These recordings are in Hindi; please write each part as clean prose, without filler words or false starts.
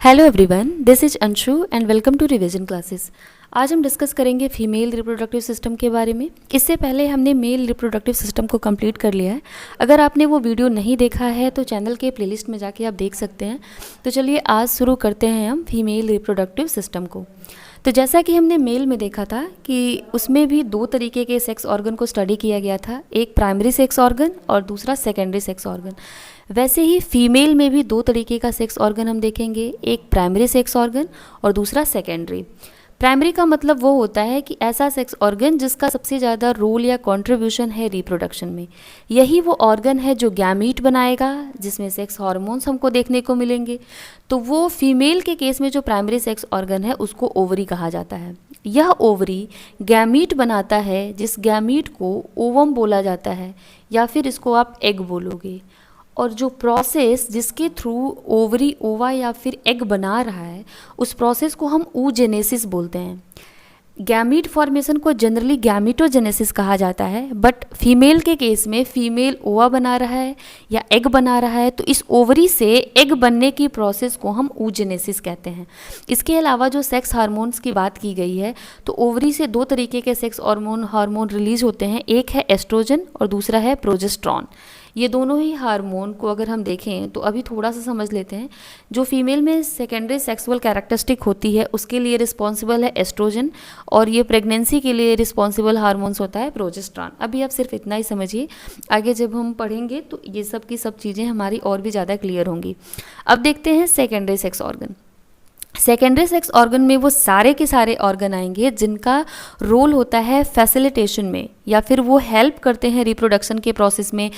Hello everyone, this is Anshu and welcome to revision classes. आज हम डिस्कस करेंगे फीमेल रिप्रोडक्टिव सिस्टम के बारे में। इससे पहले हमने मेल रिप्रोडक्टिव सिस्टम को कंप्लीट कर लिया है। अगर आपने वो वीडियो नहीं देखा है तो चैनल के प्लेलिस्ट में जाके आप देख सकते हैं। तो चलिए आज शुरू करते हैं हम फीमेल रिप्रोडक्टिव सिस्टम को। तो जैसा कि हमने मेल में देखा था कि उसमें भी दो तरीके के सेक्स ऑर्गन को स्टडी किया गया था, एक प्राइमरी सेक्स ऑर्गन और दूसरा सेकेंडरी सेक्स ऑर्गन। वैसे ही फीमेल में भी दो तरीके का सेक्स ऑर्गन हम देखेंगे, एक प्राइमरी सेक्स ऑर्गन और दूसरा सेकेंडरी। प्राइमरी का मतलब वो होता है कि ऐसा सेक्स ऑर्गन जिसका सबसे ज़्यादा रोल या कंट्रीब्यूशन है रिप्रोडक्शन में। यही वो ऑर्गन है जो गैमीट बनाएगा, जिसमें सेक्स हार्मोन्स हमको देखने को मिलेंगे। तो वो फीमेल के केस में जो प्राइमरी सेक्स ऑर्गन है उसको ओवरी कहा जाता है। यह ओवरी गैमीट बनाता है, जिस गैमीट को ओवम बोला जाता है या फिर इसको आप एग बोलोगे। और जो प्रोसेस जिसके थ्रू ओवरी ओवा या फिर एग बना रहा है उस प्रोसेस को हम oogenesis बोलते हैं। गैमीट फॉर्मेशन को जनरली गैमीटोजेनेसिस कहा जाता है, बट फीमेल के केस में फीमेल ओवा बना रहा है या एग बना रहा है तो इस ओवरी से एग बनने की प्रोसेस को हम oogenesis कहते हैं। इसके अलावा जो सेक्स हार्मोन्स की बात की गई है तो ओवरी से दो तरीके के सेक्स हार्मोन रिलीज होते हैं, एक है एस्ट्रोजन और दूसरा है प्रोजेस्ट्रॉन। ये दोनों ही हार्मोन को अगर हम देखें तो अभी थोड़ा सा समझ लेते हैं। जो फीमेल में सेकेंडरी सेक्सुअल कैरेक्टरिस्टिक होती है उसके लिए रिस्पॉन्सिबल है एस्ट्रोजन और ये प्रेगनेंसी के लिए रिस्पॉन्सिबल हार्मोन्स होता है प्रोजेस्ट्रॉन। अभी आप सिर्फ इतना ही समझिए, आगे जब हम पढ़ेंगे तो ये सब की सब चीज़ें हमारी और भी ज़्यादा क्लियर होंगी। अब देखते हैं secondary sex organ. Secondary sex organ में वो सारे के सारे ऑर्गन आएंगे जिनका रोल होता है फैसिलिटेशन में, या फिर वो हेल्प करते हैं रिप्रोडक्शन के प्रोसेस में,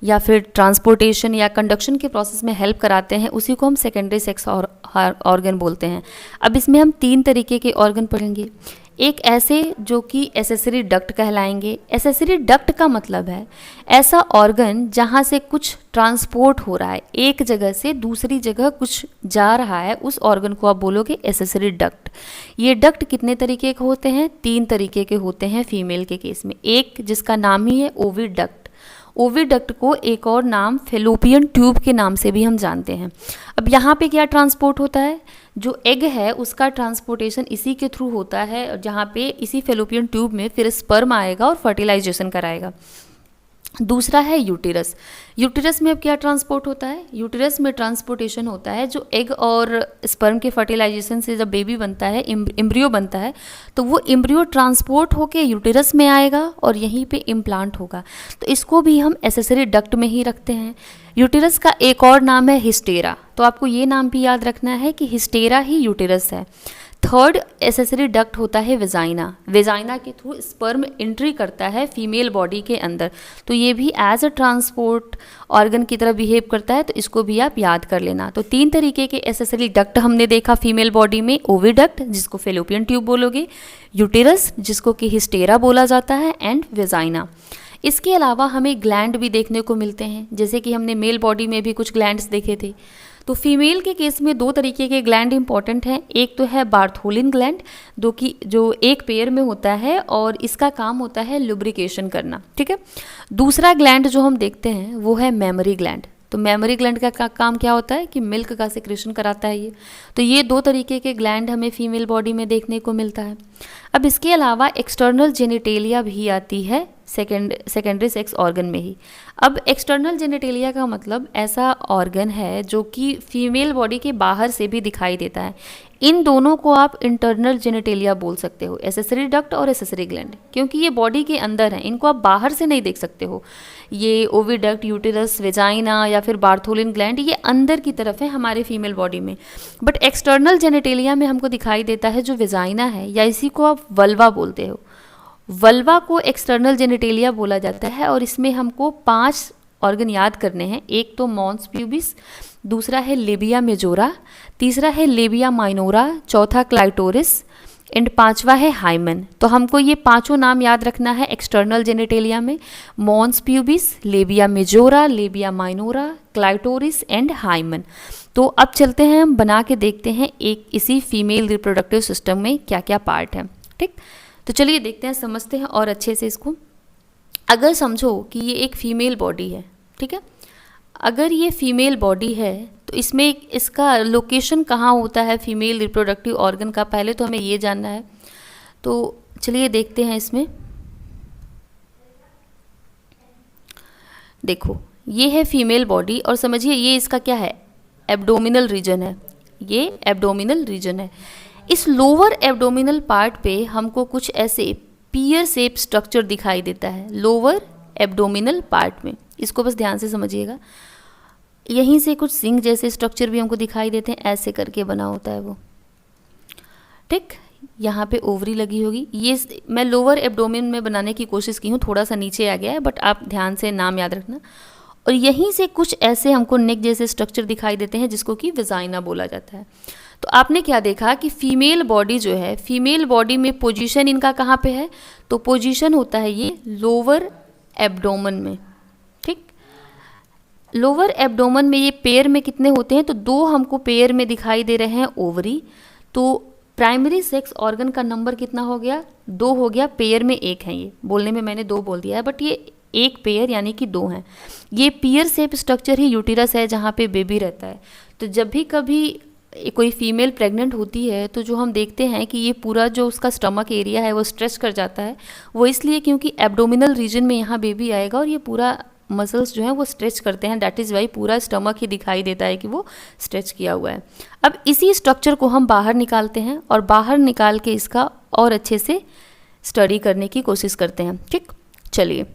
या फिर ट्रांसपोर्टेशन या कंडक्शन के प्रोसेस में हेल्प कराते हैं। उसी को हम सेकेंडरी सेक्स ऑर्गन बोलते हैं। अब इसमें हम तीन तरीके के ऑर्गन पढ़ेंगे। एक ऐसे जो कि एसेसरी डक्ट कहलाएंगे। एसेसरी डक्ट का मतलब है ऐसा ऑर्गन जहाँ से कुछ ट्रांसपोर्ट हो रहा है, एक जगह से दूसरी जगह कुछ जा रहा है, उस ऑर्गन को आप बोलोगे एसेसरी डक्ट। ये डक्ट कितने तरीके के होते हैं? तीन तरीके के होते हैं फीमेल के केस में। एक जिसका नाम ही है ओविडक्ट। ओविडक्ट को एक और नाम फेलोपियन ट्यूब के नाम से भी हम जानते हैं। अब यहाँ पे क्या ट्रांसपोर्ट होता है? जो एग है उसका ट्रांसपोर्टेशन इसी के थ्रू होता है, जहाँ पे इसी फेलोपियन ट्यूब में फिर स्पर्म आएगा और फर्टिलाइजेशन कराएगा। दूसरा है यूटेरस। यूटेरस में अब क्या ट्रांसपोर्ट होता है? यूटेरस में ट्रांसपोर्टेशन होता है जो एग और स्पर्म के फर्टिलाइजेशन से जब बेबी बनता है, एम्ब्रियो बनता है, तो वो एम्ब्रियो ट्रांसपोर्ट होके यूटेरस में आएगा और यहीं पे इम्प्लांट होगा। तो इसको भी हम एसेसरी डक्ट में ही रखते हैं। यूटेरस का एक और नाम है हिस्टेरा, तो आपको ये नाम भी याद रखना है कि हिस्टेरा ही यूटेरस है। थर्ड एसेसरी डक्ट होता है वेजाइना। वेजाइना के थ्रू स्पर्म एंट्री करता है फीमेल बॉडी के अंदर, तो ये भी एज अ ट्रांसपोर्ट ऑर्गन की तरह बिहेव करता है, तो इसको भी आप याद कर लेना। तो तीन तरीके के एसेसरी डक्ट हमने देखा फीमेल बॉडी में। ओविडक्ट जिसको फेलोपियन ट्यूब बोलोगे, यूटेरस जिसको कि हिस्टेरा बोला जाता है, एंड वेजाइना। इसके अलावा हमें ग्लैंड भी देखने को मिलते हैं, जैसे कि हमने मेल बॉडी में भी कुछ ग्लैंड्स देखे थे। तो फीमेल के केस में दो तरीके के ग्लैंड इंपॉर्टेंट हैं। एक तो है बार्थोलिन ग्लैंड जो एक पेयर में होता है और इसका काम होता है लुब्रिकेशन करना, ठीक है। दूसरा ग्लैंड जो हम देखते हैं वो है मेमरी ग्लैंड। तो मेमरी ग्लैंड का काम क्या होता है कि मिल्क का सिक्रेशन कराता है ये। तो ये दो तरीके के ग्लैंड हमें फीमेल बॉडी में देखने को मिलता है। अब इसके अलावा एक्सटर्नल जेनिटेलिया भी आती है सेकेंडरी सेक्स ऑर्गन में ही। अब एक्सटर्नल जेनिटेलिया का मतलब ऐसा ऑर्गन है जो कि फीमेल बॉडी के बाहर से भी दिखाई देता है। इन दोनों को आप इंटरनल जेनिटेलिया बोल सकते हो, एसेसरी डक्ट और एसेसरी ग्लैंड, क्योंकि ये बॉडी के अंदर है, इनको आप बाहर से नहीं देख सकते हो। ये ओविडक्ट, यूटेरस, वेजाइना या फिर बार्थोलिन ग्लैंड ये अंदर की तरफ है हमारे फीमेल बॉडी में। बट एक्सटर्नल जेनिटेलिया में हमको दिखाई देता है जो वेजाइना है, या इसी को आप वल्वा बोलते हो। वल्वा को एक्सटर्नल जेनिटेलिया बोला जाता है और इसमें हमको 5 ऑर्गन याद करने हैं। एक तो मॉन्स प्यूबिस, दूसरा है लेबिया मेजोरा, तीसरा है लेबिया माइनोरा, चौथा क्लाइटोरिस एंड पांचवा है हाइमन। तो हमको ये पांचों नाम याद रखना है एक्सटर्नल जेनिटेलिया में: mons pubis, labia majora, labia minora, clitoris and hymen. तो अब चलते हैं, हम बना के देखते हैं एक इसी फीमेल रिप्रोडक्टिव सिस्टम में क्या क्या पार्ट है, ठीक। तो चलिए देखते हैं, समझते हैं और अच्छे से इसको। अगर समझो कि ये एक फीमेल बॉडी है, ठीक है। अगर ये फीमेल बॉडी है तो इसमें इसका लोकेशन कहाँ होता है फीमेल रिप्रोडक्टिव ऑर्गन का, पहले तो हमें ये जानना है। तो चलिए देखते हैं इसमें। देखो ये है फीमेल बॉडी और समझिए ये इसका क्या है, एब्डोमिनल रीजन है, ये एब्डोमिनल रीजन है। इस लोअर एब्डोमिनल पार्ट पे हमको कुछ ऐसे पियर शेप स्ट्रक्चर दिखाई देता है लोअर एब्डोमिनल पार्ट में, इसको बस ध्यान से समझिएगा। यहीं से कुछ सिंग जैसे स्ट्रक्चर भी हमको दिखाई देते हैं, ऐसे करके बना होता है वो, ठीक। यहाँ पे ओवरी लगी होगी, ये मैं लोअर एब्डोमेन में बनाने की कोशिश की हूँ, थोड़ा सा नीचे आ गया है, बट आप ध्यान से नाम याद रखना। और यहीं से कुछ ऐसे हमको नेक जैसे स्ट्रक्चर दिखाई देते हैं जिसको कि विजाइना बोला जाता है। तो आपने क्या देखा कि फीमेल बॉडी जो है, फीमेल बॉडी में पोजीशन इनका कहाँ पे है, तो पोजीशन होता है ये लोअर एब्डोमेन में, ठीक। लोअर एब्डोमेन में ये पेयर में कितने होते हैं, तो 2 हमको पेयर में दिखाई दे रहे हैं ओवरी। तो प्राइमरी सेक्स ऑर्गन का नंबर कितना हो गया, 2 हो गया, पेयर में 1 है। ये बोलने में मैंने 2 बोल दिया है, बट ये 1 पेयर यानी कि 2 हैं। ये पियर शेप स्ट्रक्चर ही यूटिरस है जहाँ पे बेबी रहता है। तो जब भी कभी कोई फीमेल प्रेग्नेंट होती है तो जो हम देखते हैं कि ये पूरा जो उसका स्टमक एरिया है वो स्ट्रेच कर जाता है, वो इसलिए क्योंकि एब्डोमिनल रीजन में यहाँ बेबी आएगा और ये पूरा मसल्स जो हैं वो स्ट्रेच करते हैं, दैट इज़ वाई पूरा स्टमक ही दिखाई देता है कि वो स्ट्रेच किया हुआ है। अब इसी स्ट्रक्चर को हम बाहर निकालते हैं और बाहर निकाल के इसका और अच्छे से स्टडी करने की कोशिश करते हैं, ठीक। चलिए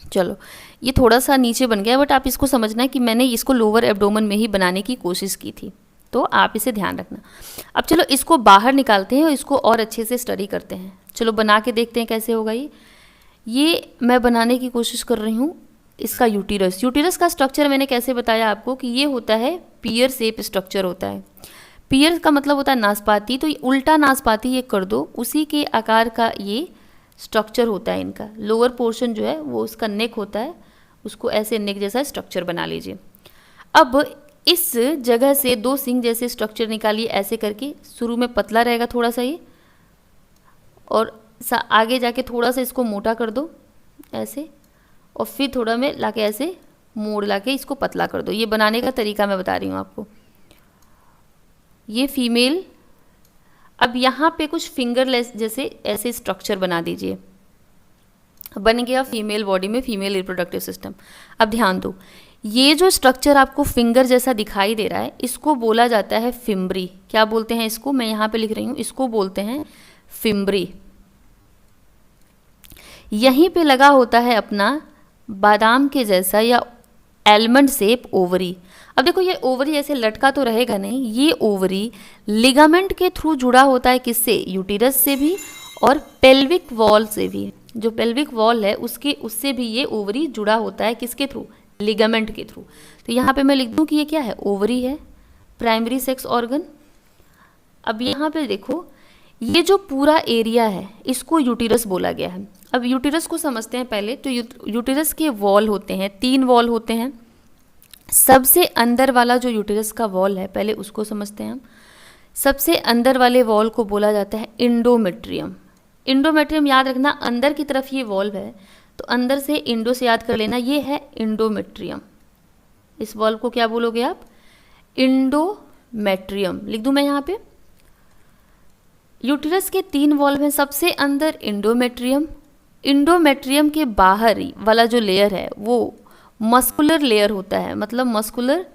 चलो ये थोड़ा सा नीचे बन गया, बट आप इसको समझना है कि मैंने इसको लोअर एब्डोमेन में ही बनाने की कोशिश की थी, तो आप इसे ध्यान रखना। अब चलो इसको बाहर निकालते हैं और इसको और अच्छे से स्टडी करते हैं। चलो बना के देखते हैं कैसे होगा ये मैं बनाने की कोशिश कर रही हूँ इसका यूटिरस। यूटिरस का स्ट्रक्चर मैंने कैसे बताया आपको कि ये होता है पियर शेप स्ट्रक्चर होता है। पियर का मतलब होता है नाशपाती, तो ये उल्टा नाशपाती ये कर दो, उसी के आकार का ये स्ट्रक्चर होता है इनका। लोअर पोर्शन जो है वो उसका नेक होता है, उसको ऐसे नेक जैसा स्ट्रक्चर बना लीजिए। अब इस जगह से 2 सिंग जैसे स्ट्रक्चर निकालिए ऐसे करके, शुरू में पतला रहेगा थोड़ा सा ये, और आगे जाके थोड़ा सा इसको मोटा कर दो ऐसे, और फिर थोड़ा में लाके ऐसे मोड़ लाके इसको पतला कर दो। ये बनाने का तरीका मैं बता रही हूँ आपको। ये फीमेल, अब यहाँ पे कुछ फिंगरलेस जैसे ऐसे स्ट्रक्चर बना दीजिए, बन गया फीमेल बॉडी में फीमेल रिप्रोडक्टिव सिस्टम। अब ध्यान दो, ये जो स्ट्रक्चर आपको फिंगर जैसा दिखाई दे रहा है इसको बोला जाता है फिम्बरी। क्या बोलते हैं इसको, मैं यहाँ पे लिख रही हूँ, इसको बोलते हैं फिम्बरी। यहीं पे लगा होता है अपना बादाम के जैसा या एलमंड शेप ओवरी। अब देखो ये ओवरी ऐसे लटका तो रहेगा नहीं, ये ओवरी लिगामेंट के थ्रू जुड़ा होता है, किससे, यूटिरस से भी और पेल्विक वॉल से भी। जो पेल्विक वॉल है उससे भी ये ओवरी जुड़ा होता है, किसके थ्रू, लिगामेंट के थ्रू। तो यहाँ पे मैं लिख दूँ कि ये क्या है, ओवरी है, प्राइमरी सेक्स ऑर्गन। अब यहाँ पे देखो ये जो पूरा एरिया है इसको यूटिरस बोला गया है। अब यूटिरस को समझते हैं पहले। तो यूटिरस के वॉल होते हैं, 3 वॉल होते हैं। सबसे अंदर वाला जो यूटिरस का वॉल है पहले उसको समझते हैं हम। सबसे अंदर वाले वॉल को बोला जाता है इंडोमेट्रियम। इंडोमेट्रियम याद रखना, अंदर की तरफ ये वॉल्व है, तो अंदर से इंडो से याद कर लेना, ये है इंडोमेट्रियम। इस वॉल्व को क्या बोलोगे आप, इंडोमेट्रियम। लिख दूं मैं यहाँ पे, यूटिरस के 3 वॉल्व हैं, सबसे अंदर इंडोमेट्रियम। इंडोमेट्रियम के बाहर वाला जो लेयर है वो मस्कुलर लेयर होता है, मतलब मस्कुलर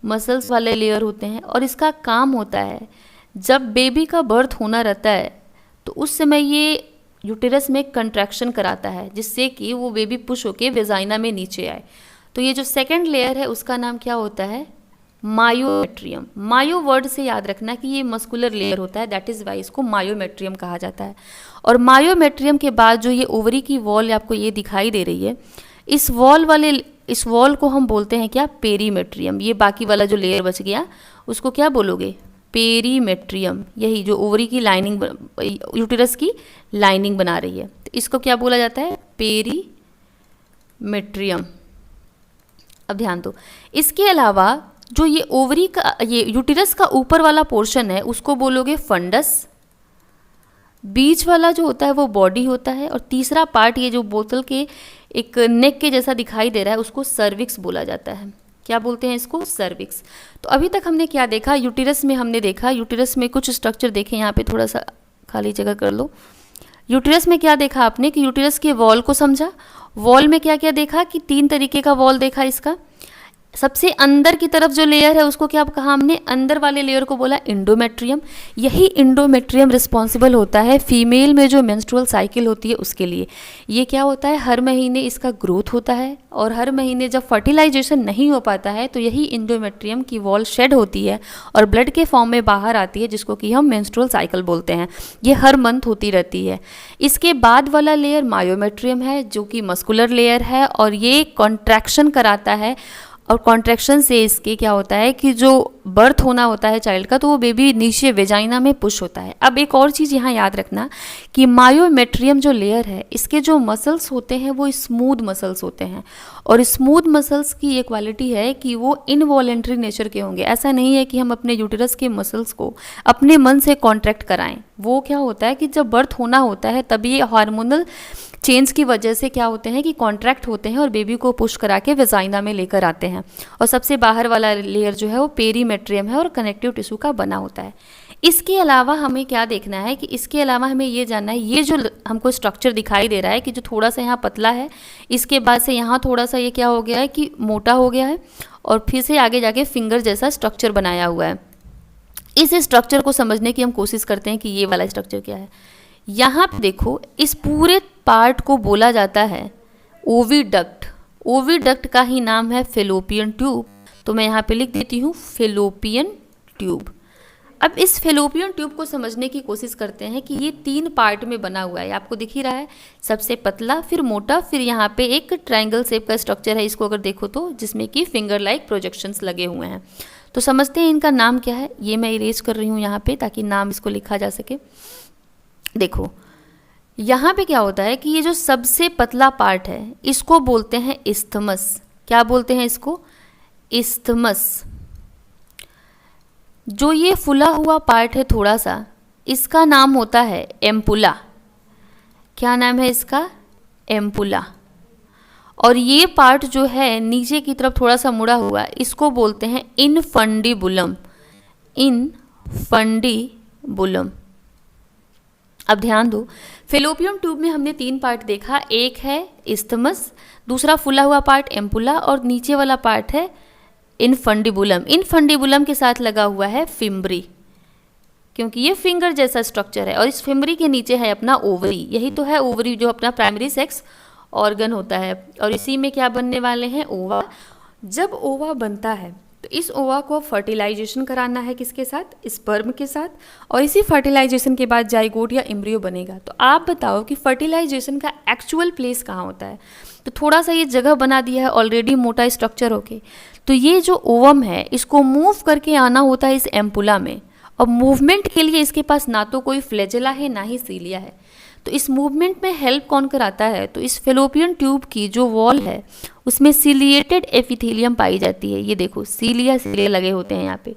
मसल्स वाले लेयर होते हैं। और इसका काम होता है जब बेबी का बर्थ होना रहता है तो उस समय ये यूटिरस में कंट्रैक्शन कराता है जिससे कि वो बेबी पुश होके वेजाइना में नीचे आए। तो ये जो सेकंड लेयर है उसका नाम क्या होता है, मायोमेट्रियम। मायो वर्ड से याद रखना कि ये मस्कुलर लेयर होता है, दैट इज़ वाई इसको मायोमेट्रियम कहा जाता है। और मायोमेट्रियम के बाद जो ये ओवरी की वॉल आपको ये दिखाई दे रही है, इस वॉल को हम बोलते हैं क्या, पेरीमेट्रियम। ये बाकी वाला जो लेयर बच गया उसको क्या बोलोगे, पेरीमेट्रियम। यही जो ओवरी की लाइनिंग, यूटिरस की लाइनिंग बना रही है, तो इसको क्या बोला जाता है, पेरीमेट्रियम। अब ध्यान दो, इसके अलावा जो ये ओवरी का, ये यूटिरस का ऊपर वाला पोर्शन है उसको बोलोगे फंडस। बीच वाला जो होता है वो बॉडी होता है, और तीसरा पार्ट ये जो बोतल के एक नेक के जैसा दिखाई दे रहा है उसको सर्विक्स बोला जाता है। क्या बोलते हैं इसको? सर्विक्स। तो अभी तक हमने क्या देखा? यूटेरस में हमने देखा, यूटेरस में कुछ स्ट्रक्चर देखे, यहाँ पे थोड़ा सा खाली जगह कर लो। यूटेरस में क्या देखा आपने कि यूटेरस के वॉल को समझा। वॉल में क्या क्या देखा कि 3 तरीके का वॉल देखा इसका। सबसे अंदर की तरफ जो लेयर है उसको क्या कहा हमने? अंदर वाले लेयर को बोला इंडोमेट्रियम। यही इंडोमेट्रियम रिस्पॉन्सिबल होता है फीमेल में जो मेंस्ट्रुअल साइकिल होती है उसके लिए। ये क्या होता है? हर महीने इसका ग्रोथ होता है और हर महीने जब फर्टिलाइजेशन नहीं हो पाता है तो यही इंडोमेट्रियम की वॉल शेड होती है और ब्लड के फॉर्म में बाहर आती है, जिसको कि हम मेंस्ट्रुअल साइकिल बोलते हैं। ये हर मंथ होती रहती है। इसके बाद वाला लेयर मायोमेट्रियम है, जो कि मस्कुलर लेयर है और ये कॉन्ट्रैक्शन कराता है। और कॉन्ट्रैक्शन से इसके क्या होता है कि जो बर्थ होना होता है चाइल्ड का, तो वो बेबी नीचे वेजाइना में पुश होता है। अब एक और चीज़ यहाँ याद रखना कि मायोमेट्रियम जो लेयर है इसके जो मसल्स होते हैं वो स्मूथ मसल्स होते हैं। और स्मूथ मसल्स की ये क्वालिटी है कि वो इनवॉलेंट्री नेचर के होंगे। ऐसा नहीं है कि हम अपने यूटेरस के मसल्स को अपने मन से कॉन्ट्रैक्ट कराएं। वो क्या होता है कि जब बर्थ होना होता है तब ये हार्मोनल चेंज की वजह से क्या होते हैं कि कॉन्ट्रैक्ट होते हैं और बेबी को पुश करा के वेजाइना में लेकर आते हैं। और सबसे बाहर वाला लेयर जो है वो पेरीमेट्रियम है और कनेक्टिव टिश्यू का बना होता है। इसके अलावा हमें क्या देखना है कि इसके अलावा हमें ये जानना है, ये जो हमको स्ट्रक्चर दिखाई दे रहा है कि जो थोड़ा सा यहाँ पतला है, इसके बाद से यहाँ थोड़ा सा ये क्या हो गया है कि मोटा हो गया है और फिर से आगे जाके फिंगर जैसा स्ट्रक्चर बनाया हुआ है। इस स्ट्रक्चर को समझने की हम कोशिश करते हैं कि ये वाला स्ट्रक्चर क्या है। यहाँ पे देखो, इस पूरे पार्ट को बोला जाता है ओविडक्ट। ओविडक्ट का ही नाम है फेलोपियन ट्यूब। तो मैं यहाँ पे लिख देती हूँ फेलोपियन ट्यूब। अब इस फेलोपियन ट्यूब को समझने की कोशिश करते हैं कि ये 3 पार्ट में बना हुआ है। आपको दिख ही रहा है, सबसे पतला, फिर मोटा, फिर यहाँ पे एक ट्रायंगल शेप का स्ट्रक्चर है इसको अगर देखो तो, जिसमें कि फिंगर लाइक प्रोजेक्शंस लगे हुए हैं। तो समझते हैं इनका नाम क्या है। ये मैं इरेज कर रही हूँ यहाँ पे ताकि नाम इसको लिखा जा सके। देखो यहाँ पे क्या होता है कि ये जो सबसे पतला पार्ट है इसको बोलते हैं इस्थमस। क्या बोलते हैं इसको? इस्थमस। जो ये फुला हुआ पार्ट है थोड़ा सा, इसका नाम होता है एम्पुला। क्या नाम है इसका? एम्पुला। और ये पार्ट जो है नीचे की तरफ थोड़ा सा मुड़ा हुआ, इसको बोलते हैं इनफंडिबुलम। इनफंडिबुलम। अब ध्यान दो, फेलोपियन ट्यूब में हमने 3 पार्ट देखा। एक है इस्थमस, दूसरा फुला हुआ पार्ट एम्पुला और नीचे वाला पार्ट है इनफंडिबुलम। इनफंडिबुलम के साथ लगा हुआ है फिम्बरी, क्योंकि ये फिंगर जैसा स्ट्रक्चर है। और इस फिम्बरी के नीचे है अपना ओवरी। यही तो है ओवरी, जो अपना प्राइमरी सेक्स ऑर्गन होता है। और इसी में क्या बनने वाले हैं? ओवा। जब ओवा बनता है तो इस ओवा को फर्टिलाइजेशन कराना है किसके साथ? स्पर्म के साथ। और इसी फर्टिलाइजेशन के बाद जाइगोट या एम्ब्रियो बनेगा। तो आप बताओ कि फर्टिलाइजेशन का एक्चुअल प्लेस कहाँ होता है? तो थोड़ा सा ये जगह बना दिया है ऑलरेडी मोटा स्ट्रक्चर होके। तो ये जो ओवम है इसको मूव करके आना होता है इस एम्पुला में। और मूवमेंट के लिए इसके पास ना तो कोई फ्लैजेला है ना ही सीलिया है। तो इस मूवमेंट में हेल्प कौन कराता है? तो इस फेलोपियन ट्यूब की जो वॉल है उसमें सीलिएटेड एपिथेलियम पाई जाती है। ये देखो, सीलिया लगे होते हैं यहाँ पे।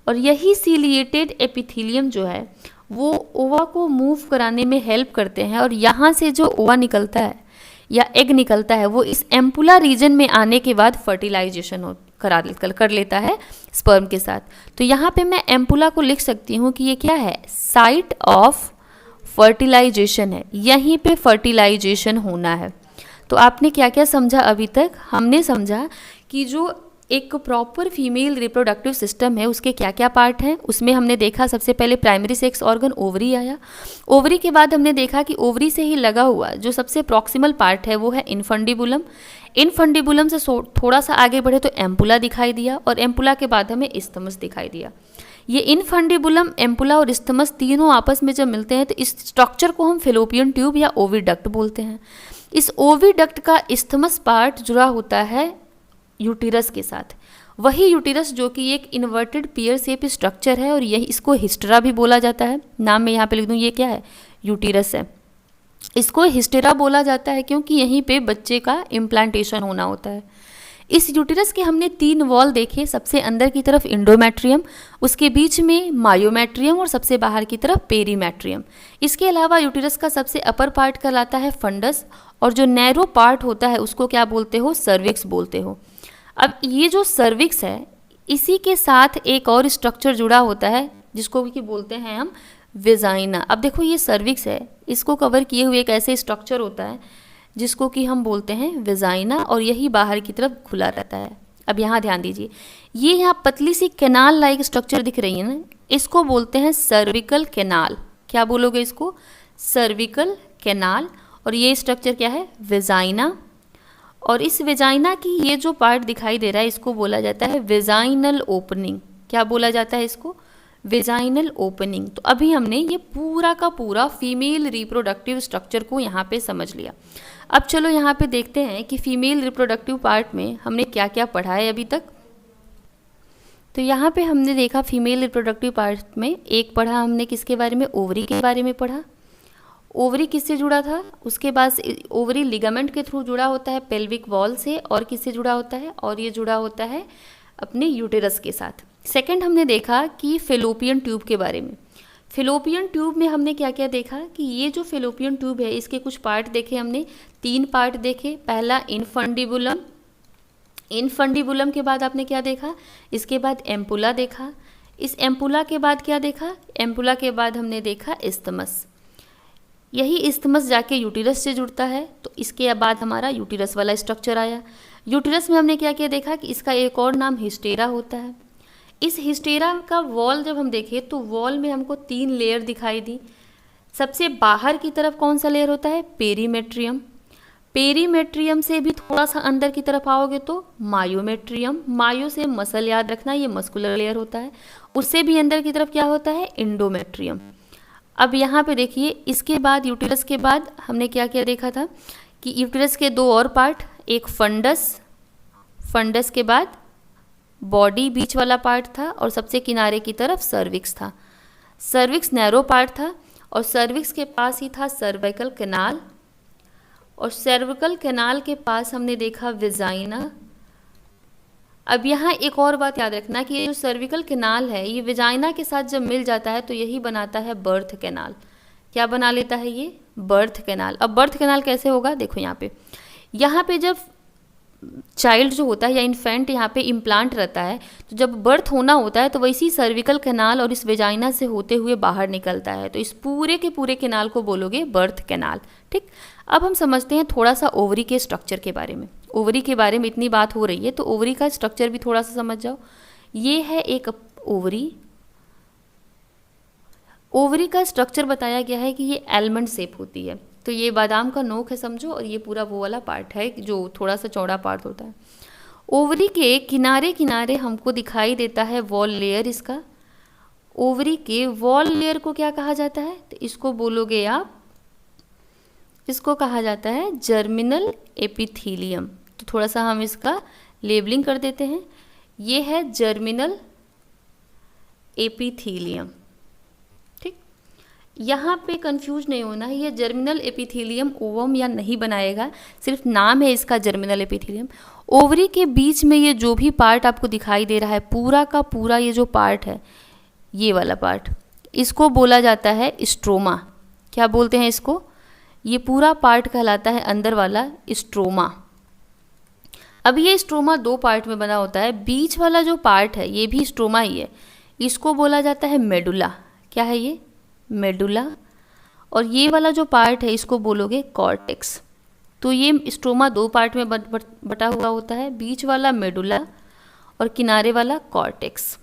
और यही सीलिएटेड एपिथेलियम जो है वो ओवा को मूव कराने में हेल्प करते हैं। और यहाँ से जो ओवा निकलता है या एग निकलता है वो इस एम्पुला रीजन में आने के बाद फर्टिलाइजेशन कर लेता है स्पर्म के साथ। तो यहाँ पे मैं एम्पुला को लिख सकती हूँ कि ये क्या है? साइट ऑफ फर्टिलाइजेशन है। यहीं पे फर्टिलाइजेशन होना है। तो आपने क्या क्या समझा अभी तक? हमने समझा कि जो एक प्रॉपर फीमेल रिप्रोडक्टिव सिस्टम है उसके क्या क्या पार्ट हैं। उसमें हमने देखा सबसे पहले प्राइमरी सेक्स ऑर्गन ओवरी आया। ओवरी के बाद हमने देखा कि ओवरी से ही लगा हुआ जो सबसे प्रॉक्सिमल पार्ट है वो है इनफंडिबुलम। इनफंडिबुलम से थोड़ा सा आगे बढ़े तो एम्पुला दिखाई दिया और एम्पुला के बाद हमें इस्थमस दिखाई दिया। ये इनफंडिबुलम, एम्पुला और इस्थमस तीनों आपस में जब मिलते हैं तो इस स्ट्रक्चर को हम फेलोपियन ट्यूब या ओविडक्ट बोलते हैं। इस ओविडक्ट का इस्थमस पार्ट जुड़ा होता है यूटेरस के साथ। वही यूटेरस जो कि एक इन्वर्टेड पियर शेप स्ट्रक्चर है और यही इसको हिस्टेरा भी बोला जाता है। नाम में यहाँ पे लिख दूँ, ये क्या है? यूटेरस है। इसको हिस्टेरा बोला जाता है क्योंकि यहीं पे बच्चे का इम्प्लांटेशन होना होता है। इस यूटेरस के हमने 3 वॉल देखे। सबसे अंदर की तरफ इंडोमेट्रियम, उसके बीच में मायोमेट्रियम और सबसे बाहर की तरफ पेरीमेट्रियम। इसके अलावा यूटेरस का सबसे अपर पार्ट कहलाता है फंडस और जो नैरो पार्ट होता है उसको क्या बोलते हो? सर्विक्स बोलते हो। अब ये जो सर्विक्स है इसी के साथ एक और स्ट्रक्चर जुड़ा होता है जिसको कि बोलते हैं हम वेजाइना। अब देखो ये सर्विक्स है, इसको कवर किए हुए एक ऐसे स्ट्रक्चर होता है जिसको कि हम बोलते हैं वेजाइना, और यही बाहर की तरफ खुला रहता है। अब यहाँ ध्यान दीजिए, ये यहाँ पतली सी कैनाल लाइक स्ट्रक्चर दिख रही है ना, इसको बोलते हैं सर्विकल कैनाल। क्या बोलोगे इसको? Cervical canal. और ये स्ट्रक्चर क्या है? वेजाइना। और इस वेजाइना की ये जो पार्ट दिखाई दे रहा है इसको बोला जाता है वेजाइनल ओपनिंग। क्या बोला जाता है इसको? Vaginal opening. तो अभी हमने ये पूरा का पूरा फीमेल रिप्रोडक्टिव स्ट्रक्चर को यहाँ पे समझ लिया। अब चलो यहाँ पे देखते हैं कि फीमेल रिप्रोडक्टिव पार्ट में हमने क्या क्या पढ़ा है अभी तक। तो यहाँ पे हमने देखा फीमेल रिप्रोडक्टिव पार्ट में एक पढ़ा हमने किसके बारे में? ओवरी के बारे में पढ़ा। ओवरी किससे जुड़ा था? उसके बाद ओवरी लिगामेंट के थ्रू जुड़ा होता है पेल्विक वॉल से, और किससे जुड़ा होता है? और ये जुड़ा होता है अपने यूटेरस के साथ। सेकंड हमने देखा कि फेलोपियन ट्यूब के बारे में। फेलोपियन ट्यूब में हमने क्या क्या देखा कि ये जो फेलोपियन ट्यूब है इसके कुछ पार्ट देखे हमने, 3 पार्ट देखे। पहला इनफंडिबुलम, इनफंडिबुलम के बाद आपने क्या देखा? इसके बाद एम्पुला देखा। इस एम्पुला के बाद क्या देखा? एम्पुला के बाद हमने देखा इस्थमस। यही इस्थमस जाके यूटेरस से जुड़ता है, तो इसके बाद हमारा यूटेरस वाला स्ट्रक्चर आया। यूटेरस में हमने क्या क्या देखा कि इसका एक और नाम हिस्टेरा होता है। इस हिस्टेरा का वॉल जब हम देखें तो वॉल में हमको 3 लेयर दिखाई दी। सबसे बाहर की तरफ कौन सा लेयर होता है? पेरीमेट्रियम। पेरीमेट्रियम से भी थोड़ा सा अंदर की तरफ आओगे तो मायोमेट्रियम। मायो से मसल याद रखना, ये मस्कुलर लेयर होता है। उससे भी अंदर की तरफ क्या होता है? इंडोमेट्रियम। अब यहाँ पे देखिए, इसके बाद यूटेरस के बाद हमने क्या क्या देखा था कि यूटेरस के 2 और पार्ट, एक फंडस, फंडस के बाद बॉडी बीच वाला पार्ट था, और सबसे किनारे की तरफ सर्विक्स था। सर्विक्स नैरो पार्ट था, और सर्विक्स के पास ही था सर्वाइकल कैनाल, और सर्विकल कैनाल के पास हमने देखा वेजाइना। अब यहाँ एक और बात याद रखना कि ये जो सर्विकल कैनाल है ये वेजाइना के साथ जब मिल जाता है तो यही बनाता है बर्थ कैनाल। क्या बना लेता है ये? Birth canal. अब बर्थ कैनाल कैसे होगा? देखो यहाँ पे जब चाइल्ड जो होता है या इन्फेंट यहाँ पे इम्प्लांट रहता है, तो जब बर्थ होना होता है तो वैसी सर्विकल कैनाल और इस वेजाइना से होते हुए बाहर निकलता है, तो इस पूरे के पूरे कैनाल को बोलोगे बर्थ कैनाल। ठीक, अब हम समझते हैं थोड़ा सा ओवरी के स्ट्रक्चर के बारे में। ओवरी के बारे में इतनी बात हो रही है तो ओवरी का स्ट्रक्चर भी थोड़ा सा समझ जाओ। ये है एक ओवरी। ओवरी का स्ट्रक्चर बताया गया है कि ये एलमंड शेप होती है। तो ये बादाम का नोक है समझो, और ये पूरा वो वाला पार्ट है जो थोड़ा सा चौड़ा पार्ट होता है। ओवरी के किनारे किनारे हमको दिखाई देता है वॉल लेयर इसका। ओवरी के वॉल लेयर को क्या कहा जाता है? तो इसको बोलोगे आप, इसको कहा जाता है जर्मिनल एपिथीलियम। तो थोड़ा सा हम इसका लेबलिंग कर देते हैं। ये है जर्मिनल एपिथीलियम। ठीक, यहाँ पे कंफ्यूज नहीं होना है, ये जर्मिनल एपिथीलियम ओवम या नहीं बनाएगा, सिर्फ नाम है इसका जर्मिनल एपिथीलियम। ओवरी के बीच में ये जो भी पार्ट आपको दिखाई दे रहा है पूरा का पूरा, ये जो पार्ट है ये वाला पार्ट, इसको बोला जाता है स्ट्रोमा। क्या बोलते हैं इसको? ये पूरा पार्ट कहलाता है अंदर वाला स्ट्रोमा। अब ये स्ट्रोमा 2 पार्ट में बना होता है। बीच वाला जो पार्ट है ये भी स्ट्रोमा ही है, इसको बोला जाता है मेडुला। क्या है ये? मेडुला। और ये वाला जो पार्ट है इसको बोलोगे कॉर्टेक्स। तो ये स्ट्रोमा 2 पार्ट में बटा हुआ होता है, बीच वाला मेडुला और किनारे वाला कॉर्टेक्स।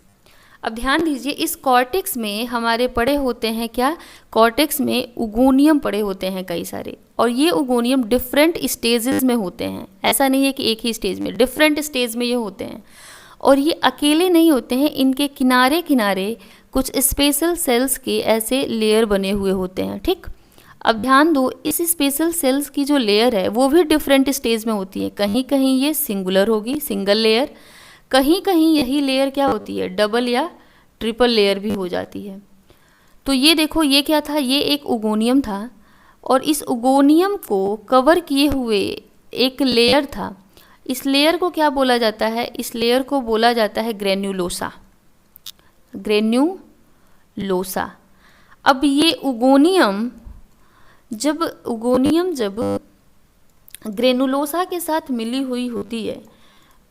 अब ध्यान दीजिए, इस कॉर्टेक्स में हमारे पड़े होते हैं क्या? कॉर्टेक्स में उगोनियम पड़े होते हैं कई सारे, और ये उगोनियम डिफरेंट स्टेजेस में होते हैं। ऐसा नहीं है कि एक ही स्टेज में, डिफरेंट स्टेज में ये होते हैं। और ये अकेले नहीं होते हैं, इनके किनारे किनारे कुछ स्पेशल सेल्स के ऐसे लेयर बने हुए होते हैं। ठीक, अब ध्यान दो, इस स्पेशल सेल्स की जो लेयर है वो भी डिफरेंट स्टेज में होती है। कहीं कहीं ये सिंगुलर होगी, सिंगल लेयर, कहीं कहीं यही लेयर क्या होती है? डबल या ट्रिपल लेयर भी हो जाती है। तो ये देखो, ये क्या था? ये एक उगोनियम था, और इस उगोनियम को कवर किए हुए एक लेयर था। इस लेयर को क्या बोला जाता है? इस लेयर को बोला जाता है ग्रेन्युलोसा। ग्रेन्युलोसा। अब ये उगोनियम जब ग्रेनुलोसा के साथ मिली हुई होती है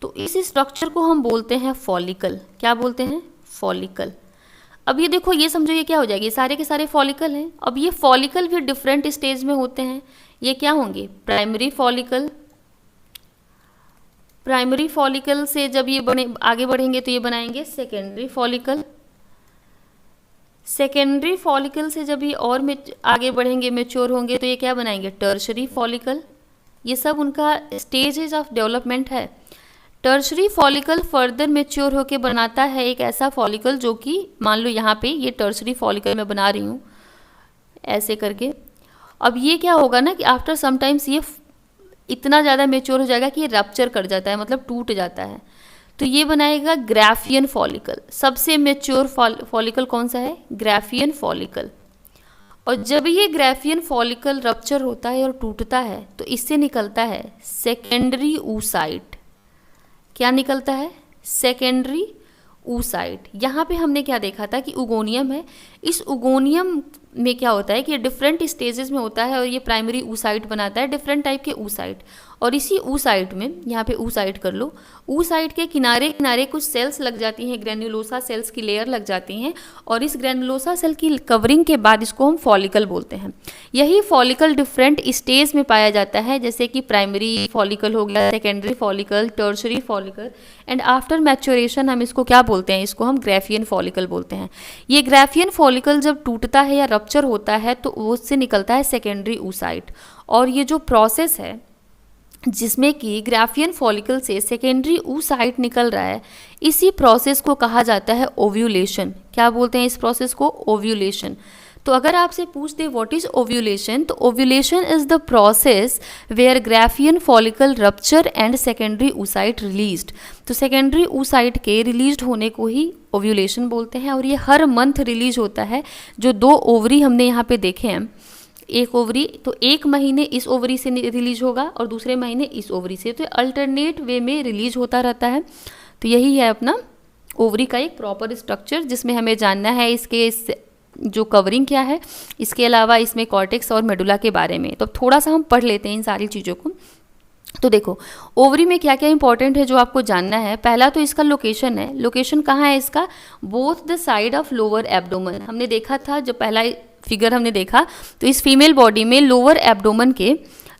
तो इस स्ट्रक्चर को हम बोलते हैं फॉलिकल। क्या बोलते हैं? फॉलिकल। अब ये देखो, ये समझो ये क्या हो जाएगी, सारे के सारे फॉलिकल हैं। अब ये फॉलिकल भी डिफरेंट स्टेज में होते हैं। ये क्या होंगे? Primary follicle. प्राइमरी फॉलिकल से जब ये आगे बढ़ेंगे तो ये बनाएंगे सेकेंडरी फॉलिकल। सेकेंडरी फॉलिकल से जब ये और आगे बढ़ेंगे, मेच्योर होंगे, तो ये क्या बनाएंगे? Tertiary follicle. ये सब उनका स्टेजेस ऑफ डेवलपमेंट है। टर्शरी फॉलिकल फर्दर मेच्योर होके बनाता है एक ऐसा फॉलिकल जो कि मान लो यहाँ पे ये टर्शरी फॉलिकल मैं बना रही हूँ ऐसे करके। अब ये क्या होगा ना कि आफ्टर समटाइम्स ये इतना ज़्यादा मेच्योर हो जाएगा कि ये रप्चर कर जाता है, मतलब टूट जाता है। तो ये बनाएगा ग्राफियन फॉलिकल। सबसे मेच्योर फॉलिकल कौन सा है? Graafian follicle. और जब ये ग्राफियन फॉलिकल रप्चर होता है और टूटता है तो इससे निकलता है सेकेंडरी oocyte। क्या निकलता है? Secondary oocyte। यहाँ पे हमने क्या देखा था कि उगोनियम है। इस उगोनियम में क्या होता है कि डिफरेंट स्टेजेस में होता है और ये प्राइमरी oocyte बनाता है, डिफरेंट टाइप के oocyte। और इसी oocyte में, यहाँ पे oocyte कर लो, oocyte के किनारे किनारे कुछ सेल्स लग जाती हैं, ग्रेन्युलोसा सेल्स की लेयर लग जाती हैं, और इस ग्रेन्युलोसा सेल की कवरिंग के बाद इसको हम फॉलिकल बोलते हैं। यही फॉलिकल डिफरेंट स्टेज में पाया जाता है, जैसे कि प्राइमरी फॉलिकल हो गया, secondary follicle, tertiary follicle, and after maturation हम इसको क्या बोलते हैं? इसको हम ग्राफियन फॉलिकल बोलते हैं। ये ग्राफियन फॉलिकल जब टूटता है या रप्चर होता है तो उससे निकलता है सेकेंडरी oocyte। और ये जो प्रोसेस है जिसमें कि ग्राफियन फॉलिकल से सेकेंडरी oocyte निकल रहा है, इसी प्रोसेस को कहा जाता है ओव्यूलेशन। क्या बोलते हैं इस प्रोसेस को? ओव्यूलेशन। तो अगर आपसे पूछ दे व्हाट इज ओव्यूलेशन, तो ovulation is the process where graafian follicle rupture and secondary oocyte released. तो सेकेंडरी oocyte के रिलीज्ड होने को ही ओव्यूलेशन बोलते हैं। और ये हर मंथ रिलीज होता है। जो 2 ओवरी हमने यहाँ पे देखे हैं, एक ओवरी, तो एक महीने इस ओवरी से रिलीज होगा और दूसरे महीने इस ओवरी से, तो अल्टरनेट वे में रिलीज होता रहता है। तो यही है अपना ओवरी का एक प्रॉपर स्ट्रक्चर, जिसमें हमें जानना है इसके जो कवरिंग क्या है, इसके अलावा इसमें कॉर्टेक्स और मेडुला के बारे में। तो थोड़ा सा हम पढ़ लेते हैं इन सारी चीज़ों को। तो देखो, ओवरी में क्या क्या इंपॉर्टेंट है जो आपको जानना है। पहला तो इसका लोकेशन है। लोकेशन कहाँ है इसका? Both the side of lower abdomen. हमने देखा था, जो पहला फिगर हमने देखा, तो इस फीमेल बॉडी में लोअर एब्डोमेन के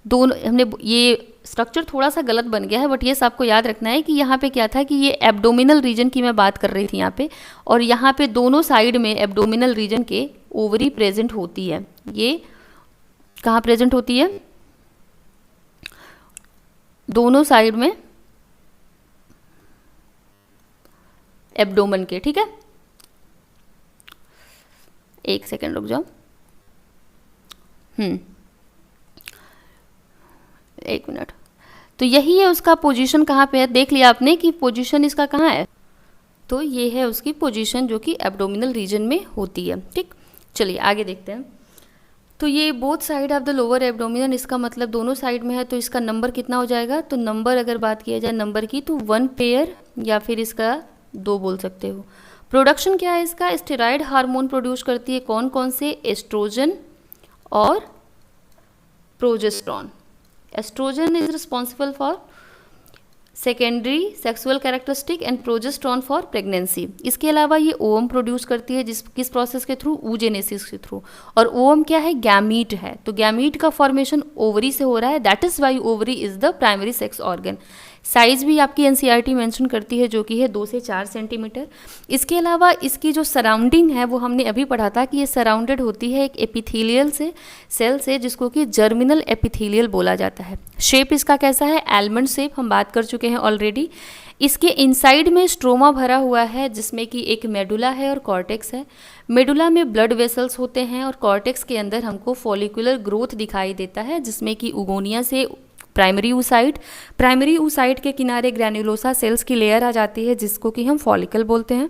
दोनों, हमने ये स्ट्रक्चर थोड़ा सा गलत बन गया है, बट ये सबको याद रखना है कि यहाँ पे क्या था कि ये एब्डोमिनल रीजन की मैं बात कर रही थी यहाँ पे, और यहाँ पे दोनों साइड में एब्डोमिनल रीजन के ओवरी प्रेजेंट होती है। ये कहाँ प्रेजेंट होती है? दोनों साइड में एब्डोमेन के। ठीक है, एक सेकेंड रुक जाओ। एक मिनट। तो यही है उसका पोजीशन कहाँ पे है, देख लिया आपने कि पोजीशन इसका कहाँ है। तो ये है उसकी पोजीशन जो कि एब्डोमिनल रीजन में होती है। ठीक, चलिए आगे देखते हैं। तो ये both side of the lower abdominal, इसका मतलब दोनों साइड में है, तो इसका नंबर कितना हो जाएगा? तो नंबर अगर बात किया जाए नंबर की, तो 1 पेयर या फिर इसका 2 बोल सकते हो। प्रोडक्शन क्या है इसका? स्टेरॉयड हार्मोन प्रोड्यूस करती है। कौन कौन से? एस्ट्रोजन और progesterone. Estrogen is responsible for secondary sexual characteristic and progesterone for pregnancy. इसके अलावा ये ओवम प्रोड्यूस करती है, किस प्रोसेस के थ्रू? oogenesis के थ्रू। और ओवम क्या है? गैमीट है। तो गैमीट का फॉर्मेशन ओवरी से हो रहा है, that is why ovary is the primary sex organ. Size भी आपकी एनसीईआरटी मेंशन करती है, जो कि है 2 से 4 सेंटीमीटर। इसके अलावा इसकी जो सराउंडिंग है वो हमने अभी पढ़ा था कि ये सराउंडेड होती है एक एपिथेलियल से सेल से, जिसको कि जर्मिनल एपिथेलियल बोला जाता है। शेप इसका कैसा है? एलमंड शेप, हम बात कर चुके हैं ऑलरेडी। इसके इनसाइड में स्ट्रोमा भरा हुआ है, जिसमें कि एक मेडुला है और कॉर्टेक्स है। मेडुला में ब्लड वेसल्स होते हैं और कॉर्टेक्स के अंदर हमको फॉलिकुलर ग्रोथ दिखाई देता है, जिसमें कि उगोनिया से प्राइमरी oocyte के किनारे ग्रैन्युलोसा सेल्स की लेयर आ जाती है, जिसको कि हम फॉलिकल बोलते हैं।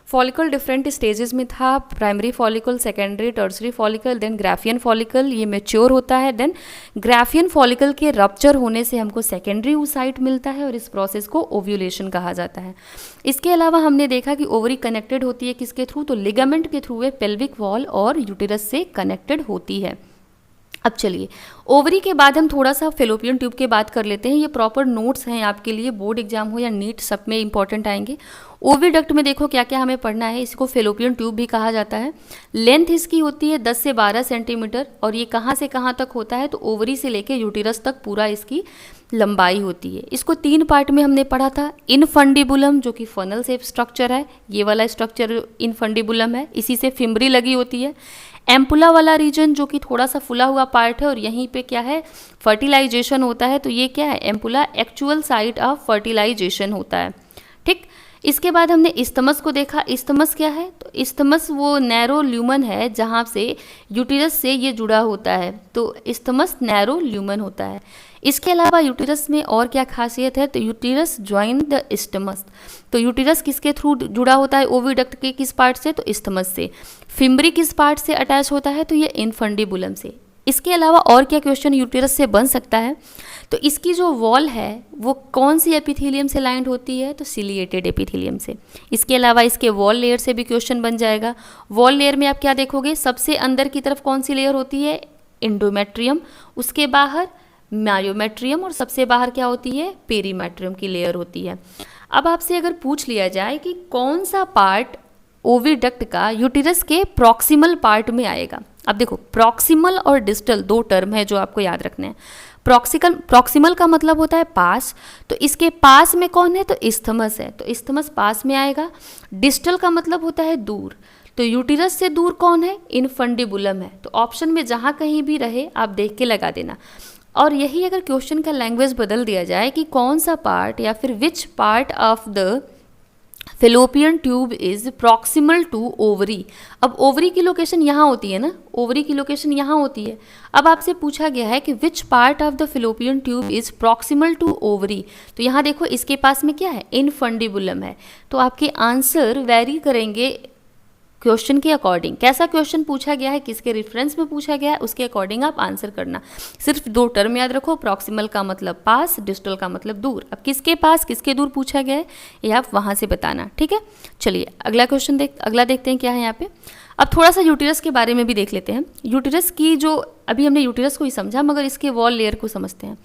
फॉलिकल डिफरेंट स्टेजेस में था, primary follicle, secondary, tertiary follicle, then graafian follicle, ये मैच्योर होता है। देन ग्राफियन फॉलिकल के रप्चर होने से हमको सेकेंडरी oocyte मिलता है और इस प्रोसेस को ओव्यूलेशन कहा जाता है। इसके अलावा हमने देखा कि ओवरी कनेक्टेड होती है किसके थ्रू? तो लिगामेंट के थ्रू, पेल्विक वॉल और यूटेरस से कनेक्टेड होती है। अब चलिए, ओवरी के बाद हम थोड़ा सा फेलोपियन ट्यूब की बात कर लेते हैं। ये प्रॉपर नोट्स हैं आपके लिए, बोर्ड एग्जाम हो या नीट, सब में इंपॉर्टेंट आएंगे। ओविडक्ट में देखो क्या क्या हमें पढ़ना है। इसको फेलोपियन ट्यूब भी कहा जाता है। लेंथ इसकी होती है 10 से 12 सेंटीमीटर, और ये कहाँ से कहाँ तक होता है, तो ओवरी से लेके यूटिरस तक पूरा इसकी लंबाई होती है। इसको 3 पार्ट में हमने पढ़ा था। इनफंडिबुलम जो कि फनल शेप स्ट्रक्चर है, ये वाला स्ट्रक्चर इनफंडिबुलम है, इसी से फिम्बरी लगी होती है। एम्पुला वाला रीजन जो कि थोड़ा सा फुला हुआ पार्ट है, और यहीं पे क्या है, फर्टिलाइजेशन होता है। तो ये क्या है, ampulla actual site of fertilization होता है। ठीक, इसके बाद हमने इस्थमस को देखा। इस्थमस क्या है, तो इस्थमस वो नैरो ल्यूमन है जहाँ से यूटिरस से ये जुड़ा होता है, तो इस्थमस नैरो ल्यूमन होता है। इसके अलावा यूटिरस में और क्या खासियत है, तो यूटिरस ज्वाइन द इस्थमस। तो यूटिरस किसके थ्रू जुड़ा होता है, ओविडक्ट के किस पार्ट से, तो इस्थमस से। फिम्बरी किस पार्ट से अटैच होता है, तो ये इनफंडिबुलम से। इसके अलावा और क्या क्वेश्चन यूटिरस से बन सकता है, तो इसकी जो वॉल है वो कौन सी एपिथेलियम से लाइंड होती है, तो सिलिएटेड एपिथेलियम से। इसके अलावा इसके वॉल लेयर से भी क्वेश्चन बन जाएगा। वॉल लेयर में आप क्या देखोगे, सबसे अंदर की तरफ कौन सी लेयर होती है, एंडोमेट्रियम, उसके बाहर मायोमेट्रियम, और सबसे बाहर क्या होती है, पेरीमेट्रियम की लेयर होती है। अब आपसे अगर पूछ लिया जाए कि कौन सा पार्ट ओविडक्ट का यूटिरस के प्रॉक्सिमल पार्ट में आएगा। अब देखो, प्रॉक्सिमल और डिस्टल दो टर्म है जो आपको याद रखने हैं। प्रॉक्सिमल का मतलब होता है पास, तो इसके पास में कौन है, तो इस्थमस है, तो इस्थमस पास में आएगा। डिस्टल का मतलब होता है दूर, तो यूटिरस से दूर कौन है, इनफंडिबुलम है। तो ऑप्शन में जहाँ कहीं भी रहे आप देख के लगा देना। और यही अगर क्वेश्चन का लैंग्वेज बदल दिया जाए कि कौन सा पार्ट या फिर which part of the fallopian tube is proximal to ovary. अब ओवरी की लोकेशन यहाँ होती है ना, ओवरी की लोकेशन यहाँ होती है। अब आपसे पूछा गया है कि which part of the fallopian tube is proximal to ovary, तो यहाँ देखो इसके पास में क्या है, इनफंडिबुलम है। तो आपके आंसर वेरी करेंगे क्वेश्चन के अकॉर्डिंग। कैसा क्वेश्चन पूछा गया है, किसके रेफरेंस में पूछा गया है, उसके अकॉर्डिंग आप आंसर करना। सिर्फ दो टर्म याद रखो, प्रॉक्सिमल का मतलब पास, डिस्टल का मतलब दूर। अब किसके पास किसके दूर पूछा गया है, ये आप वहाँ से बताना। ठीक है, चलिए अगला क्वेश्चन अगला देखते हैं क्या है यहाँ पे। अब थोड़ा सा यूटिरस के बारे में भी देख लेते हैं। यूटिरस की जो, अभी हमने यूटिरस को ही समझा, मगर इसके वॉल लेयर को समझते हैं।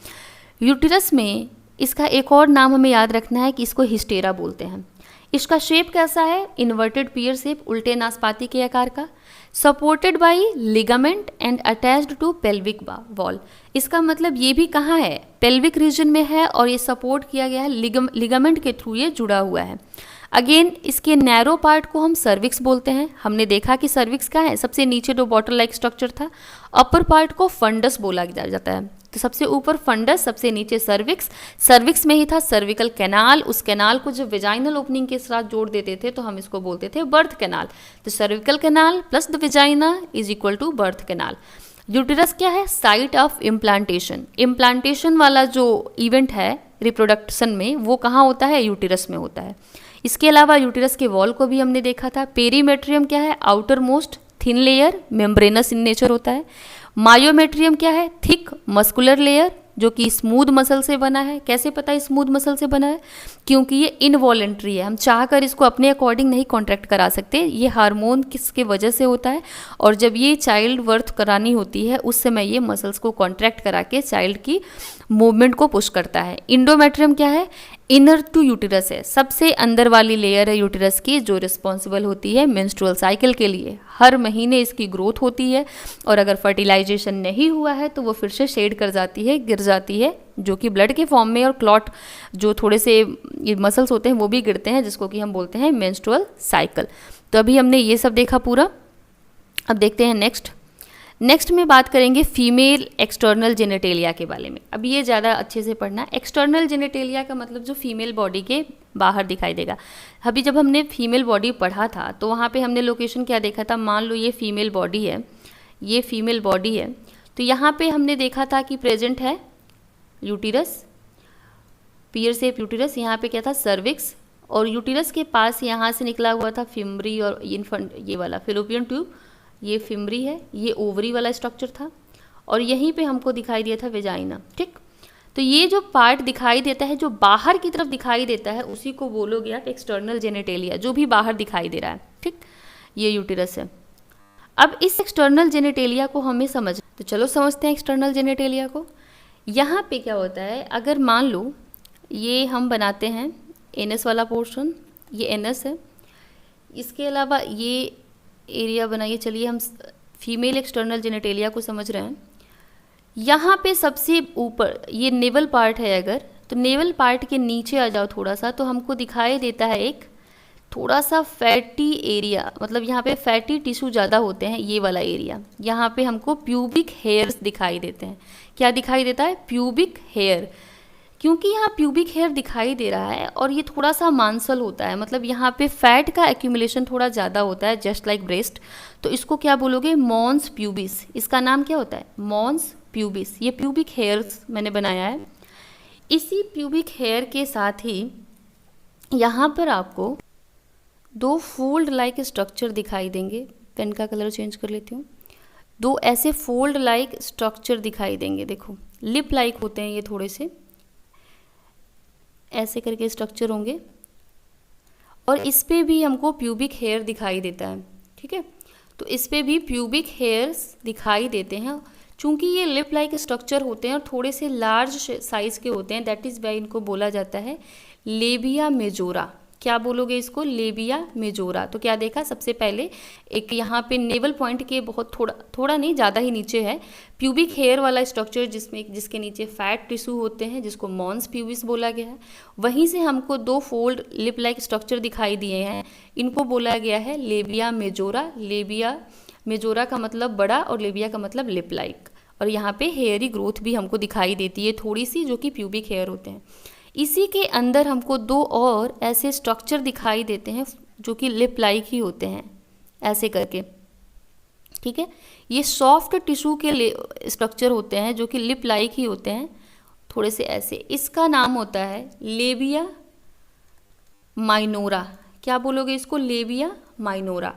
यूटिरस में इसका एक और नाम हमें याद रखना है कि इसको हिस्टेरा बोलते हैं। इसका शेप कैसा है, इन्वर्टेड पियर शेप, उल्टे नासपाती के आकार का, supported by ligament and attached to pelvic wall. इसका मतलब ये भी कहाँ है, पेल्विक रीजन में है, और ये सपोर्ट किया गया है लिगामेंट के थ्रू, ये जुड़ा हुआ है। अगेन इसके नैरो पार्ट को हम सर्विक्स बोलते हैं। हमने देखा कि सर्विक्स क्या है, सबसे नीचे जो बॉटल लाइक स्ट्रक्चर था। अपर पार्ट को फंडस बोला जाता है, तो सबसे ऊपर फंडस, सबसे नीचे सर्विक्स। सर्विक्स में ही था सर्विकल कैनाल, उस कैनाल को जब वेजाइनल ओपनिंग के साथ जोड़ देते थे तो हम इसको बोलते थे बर्थ कैनाल। तो cervical canal plus the vagina is equal to birth canal. Uterus क्या है, साइट ऑफ इम्प्लांटेशन। इम्प्लांटेशन वाला जो इवेंट है रिप्रोडक्शन में, वो कहाँ होता है, यूटिरस में होता है। इसके अलावा यूटिरस के वॉल को भी हमने देखा था। पेरीमेट्रियम क्या है, outer most thin layer, membranes in nature होता है। मायोमेट्रियम क्या है, थिक मस्कुलर लेयर जो कि स्मूथ मसल से बना है। कैसे पता है स्मूथ मसल से बना है, क्योंकि ये इनवॉलेंट्री है, हम चाहकर इसको अपने अकॉर्डिंग नहीं कॉन्ट्रैक्ट करा सकते। ये हार्मोन किसके वजह से होता है, और जब ये चाइल्ड बर्थ करानी होती है उस समय ये मसल्स को कॉन्ट्रैक्ट करा के चाइल्ड की मूवमेंट को पुश करता है। इंडोमेट्रियम क्या है, इनर टू यूटिरस है, सबसे अंदर वाली लेयर है यूटिरस की, जो रिस्पॉन्सिबल होती है मेंस्ट्रुअल साइकिल के लिए। हर महीने इसकी ग्रोथ होती है, और अगर फर्टिलाइजेशन नहीं हुआ है तो वो फिर से शेड कर जाती है, गिर जाती है, जो कि ब्लड के फॉर्म में, और क्लॉट जो थोड़े से ये मसल्स होते हैं वो भी गिरते हैं, जिसको कि हम बोलते हैं मेंस्ट्रुअल साइकिल। तो अभी हमने ये सब देखा पूरा। अब देखते हैं नेक्स्ट में बात करेंगे फीमेल एक्सटर्नल जेनेटेलिया के बारे में। अब ये ज़्यादा अच्छे से पढ़ना। एक्सटर्नल जेनेटेलिया का मतलब जो फीमेल बॉडी के बाहर दिखाई देगा। अभी जब हमने फीमेल बॉडी पढ़ा था तो वहाँ पे हमने लोकेशन क्या देखा था, मान लो ये फीमेल बॉडी है, ये फीमेल बॉडी है, तो यहाँ पे हमने देखा था कि प्रेजेंट है यूटिरस, पियर शेप यूटिरस, यहाँ पे क्या था सर्विक्स, और यूटिरस के पास यहाँ से निकला हुआ था फिम्बरी और ये वाला फेलोपियन ट्यूब, ये फिम्बरी है, ये ओवरी वाला स्ट्रक्चर था, और यहीं पे हमको दिखाई दिया था वेजाइना। ठीक, तो ये जो पार्ट दिखाई देता है, जो बाहर की तरफ दिखाई देता है, उसी को बोलोगे आप एक्सटर्नल जेनेटेलिया, जो भी बाहर दिखाई दे रहा है। ठीक, ये यूटिरस है। अब इस एक्सटर्नल जेनेटेलिया को हमें समझ, तो चलो समझते हैं एक्सटर्नल जेनिटेलिया को। यहाँ पे क्या होता है, अगर मान लो ये हम बनाते हैं एनएस वाला पोर्शन, ये एनएस है, इसके अलावा ये एरिया बनाइए। चलिए हम फीमेल एक्सटर्नल जेनिटेलिया को समझ रहे हैं। यहाँ पे सबसे ऊपर ये नेवल पार्ट है, अगर तो नेवल पार्ट के नीचे आ जाओ थोड़ा सा, तो हमको दिखाई देता है एक थोड़ा सा फैटी एरिया, मतलब यहाँ पे फैटी टिश्यू ज़्यादा होते हैं, ये वाला एरिया। यहाँ पे हमको प्यूबिक हेयर्स दिखाई देते हैं। क्या दिखाई देता है? Pubic hair. क्योंकि यहाँ प्यूबिक हेयर दिखाई दे रहा है और ये थोड़ा सा मांसल होता है, मतलब यहाँ पे फैट का एक्यूमुलेशन थोड़ा ज़्यादा होता है, जस्ट लाइक ब्रेस्ट। तो इसको क्या बोलोगे? Mons pubis. इसका नाम क्या होता है? Mons pubis. ये प्यूबिक हेयर्स मैंने बनाया है। इसी प्यूबिक हेयर के साथ ही यहाँ पर आपको दो फोल्ड लाइक स्ट्रक्चर दिखाई देंगे। पेन का कलर चेंज कर लेती हूँ। दो ऐसे फोल्ड लाइक स्ट्रक्चर दिखाई देंगे। देखो लिप लाइक होते हैं ये, थोड़े से ऐसे करके स्ट्रक्चर होंगे, और इस पे भी हमको प्यूबिक हेयर दिखाई देता है। ठीक है, तो इस पे भी प्यूबिक हेयर्स दिखाई देते हैं। चूंकि ये लिप लाइक स्ट्रक्चर होते हैं और थोड़े से लार्ज साइज के होते हैं, दैट इज़ वाई इनको बोला जाता है लेबिया मेजोरा। क्या बोलोगे इसको? Labia majora. तो क्या देखा सबसे पहले, एक यहाँ पे नेवल पॉइंट के बहुत थोड़ा नहीं, ज़्यादा ही नीचे है प्यूबिक हेयर वाला स्ट्रक्चर, जिसके नीचे फैट टिश्यू होते हैं, जिसको मॉन्स प्यूबिस बोला गया है। वहीं से हमको दो फोल्ड लिप लाइक स्ट्रक्चर दिखाई दिए हैं, इनको बोला गया है लेबिया मेजोरा। लेबिया मेजोरा का मतलब बड़ा और लेबिया का मतलब लिप लाइक। और यहाँ पे हेयरी ग्रोथ भी हमको दिखाई देती है थोड़ी सी, जो कि प्यूबिक हेयर होते हैं। इसी के अंदर हमको दो और ऐसे स्ट्रक्चर दिखाई देते हैं जो कि लिप लाइक ही होते हैं, ऐसे करके। ठीक है, ये सॉफ्ट टिश्यू के स्ट्रक्चर होते हैं जो कि लिप लाइक ही होते हैं, थोड़े से ऐसे। इसका नाम होता है लेबिया माइनोरा। क्या बोलोगे इसको? Labia minora.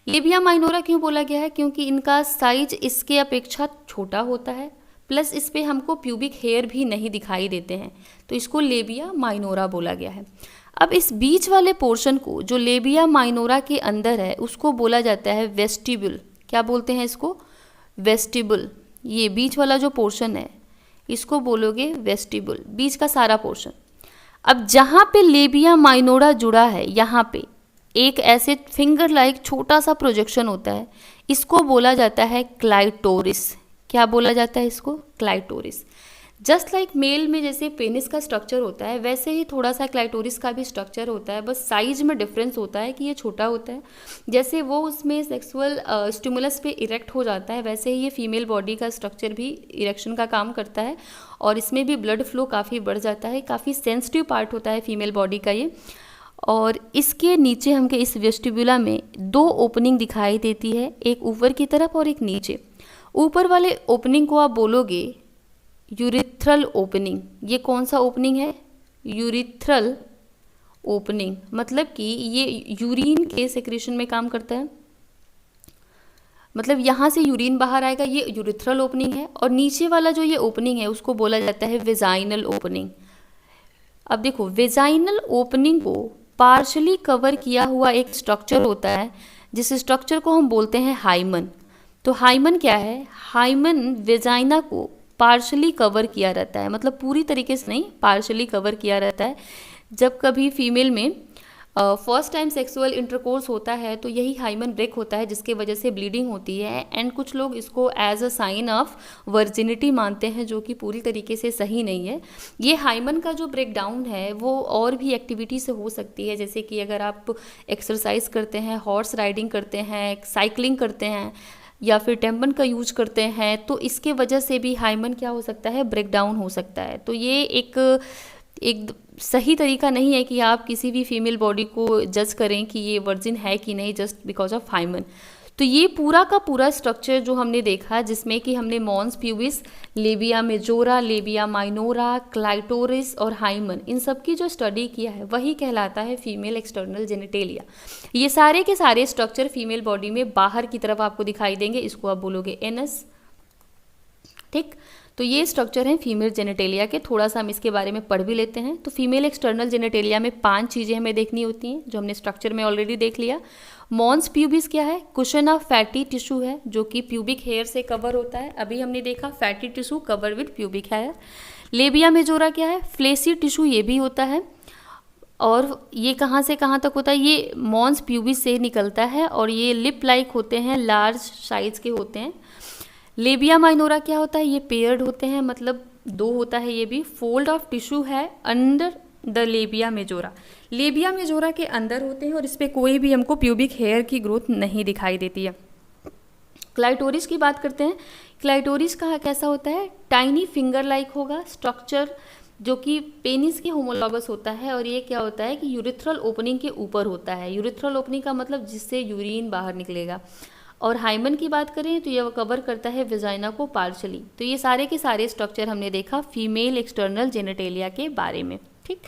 लेबिया माइनोरा क्यों बोला गया है? क्योंकि इनका साइज इसके अपेक्षा छोटा होता है, प्लस इस पे हमको प्यूबिक हेयर भी नहीं दिखाई देते हैं, तो इसको लेबिया माइनोरा बोला गया है। अब इस बीच वाले पोर्शन को, जो लेबिया माइनोरा के अंदर है, उसको बोला जाता है वेस्टिब्यूल। क्या बोलते हैं इसको? वेस्टिब्यूल। ये बीच वाला जो पोर्शन है इसको बोलोगे वेस्टिब्यूल, बीच का सारा पोर्शन। अब जहाँ पे लेबिया माइनोरा जुड़ा है, यहाँ पे एक ऐसे फिंगर लाइक छोटा सा प्रोजेक्शन होता है, इसको बोला जाता है क्लाइटोरिस। क्या बोला जाता है इसको? क्लाइटोरिस। जस्ट लाइक मेल में जैसे पेनिस का स्ट्रक्चर होता है, वैसे ही थोड़ा सा क्लाइटोरिस का भी स्ट्रक्चर होता है, बस साइज में डिफरेंस होता है कि ये छोटा होता है। जैसे वो उसमें सेक्सुअल स्टिमुलस पे इरेक्ट हो जाता है, वैसे ही ये फीमेल बॉडी का स्ट्रक्चर भी इरेक्शन का काम करता है, और इसमें भी ब्लड फ्लो काफ़ी बढ़ जाता है। काफ़ी सेंसिटिव पार्ट होता है फीमेल बॉडी का ये। और इसके नीचे हमके इस वेस्टिब्यूला में दो ओपनिंग दिखाई देती है, एक ऊपर की तरफ और एक नीचे। ऊपर वाले ओपनिंग को आप बोलोगे यूरिथ्रल ओपनिंग। ये कौन सा ओपनिंग है? Urethral opening. मतलब कि ये यूरिन के सेक्रेशन में काम करता है, मतलब यहाँ से यूरिन बाहर आएगा, ये यूरिथ्रल ओपनिंग है। और नीचे वाला जो ये ओपनिंग है उसको बोला जाता है वेजाइनल ओपनिंग। अब देखो, वेजाइनल ओपनिंग को पार्शली कवर किया हुआ एक स्ट्रक्चर होता है, जिस स्ट्रक्चर को हम बोलते हैं हाइमन। तो हाइमन क्या है? हाइमन वेजाइना को पार्शली कवर किया रहता है, मतलब पूरी तरीके से नहीं, पार्शली कवर किया रहता है। जब कभी फीमेल में फर्स्ट टाइम सेक्सुअल इंटरकोर्स होता है तो यही हाइमन ब्रेक होता है, जिसके वजह से ब्लीडिंग होती है। एंड कुछ लोग इसको as a sign of virginity मानते हैं, जो कि पूरी तरीके से सही नहीं है। ये हाइमन का जो ब्रेक डाउन है वो और भी एक्टिविटी से हो सकती है, जैसे कि अगर आप एक्सरसाइज करते हैं, हॉर्स राइडिंग करते हैं, साइकिलिंग करते हैं, या फिर टेम्पन का यूज करते हैं, तो इसके वजह से भी हाइमन क्या हो सकता है? ब्रेक डाउन हो सकता है। तो ये एक सही तरीका नहीं है कि आप किसी भी फीमेल बॉडी को जज करें कि ये वर्जिन है कि नहीं जस्ट बिकॉज ऑफ हाइमन। तो ये पूरा का पूरा स्ट्रक्चर जो हमने देखा, जिसमें कि हमने mons pubis, labia majora, labia minora, clitoris और हाइमन, इन सब की जो स्टडी किया है वही कहलाता है फीमेल एक्सटर्नल जेनिटेलिया। ये सारे के सारे स्ट्रक्चर फीमेल बॉडी में बाहर की तरफ आपको दिखाई देंगे, इसको आप बोलोगे एनस। ठीक, तो ये स्ट्रक्चर हैं फीमेल जेनिटेलिया के। थोड़ा सा हम इसके बारे में पढ़ भी लेते हैं। तो फीमेल एक्सटर्नल जेनिटेलिया में 5 चीज़ें हमें देखनी होती हैं, जो हमने स्ट्रक्चर में ऑलरेडी देख लिया। मॉन्स प्यूबिस क्या है? कुशन ऑफ फैटी टिश्यू है जो कि प्यूबिक हेयर से कवर होता है। अभी हमने देखा fatty tissue cover with pubic hair. Labia majora क्या है? फ्लेसी टिश्यू ये भी होता है, और ये कहाँ से कहाँ तक होता है? ये मॉन्स प्यूबिस से निकलता है और ये लिप लाइक होते हैं, लार्ज साइज के होते हैं। लेबिया माइनोरा क्या होता है? ये पेयर्ड होते हैं, मतलब दो होता है। ये भी फोल्ड ऑफ टिश्यू है under the labia majora. Labia majora के अंदर होते हैं और इस पर कोई भी हमको प्यूबिक हेयर की ग्रोथ नहीं दिखाई देती है। क्लाइटोरिस की बात करते हैं। क्लाइटोरिस का कैसा होता है? टाइनी फिंगर लाइक होगा स्ट्रक्चर, जो कि पेनिस के होमोलॉगस होता है, और ये क्या होता है कि यूरिथ्रल ओपनिंग के ऊपर होता है। यूरिथ्रल ओपनिंग का मतलब जिससे यूरिन बाहर निकलेगा। और हाइमन की बात करें तो ये कवर करता है वेजाइना को पार्शली। तो ये सारे के सारे स्ट्रक्चर हमने देखा फीमेल एक्सटर्नल जेनेटेलिया के बारे में। ठीक,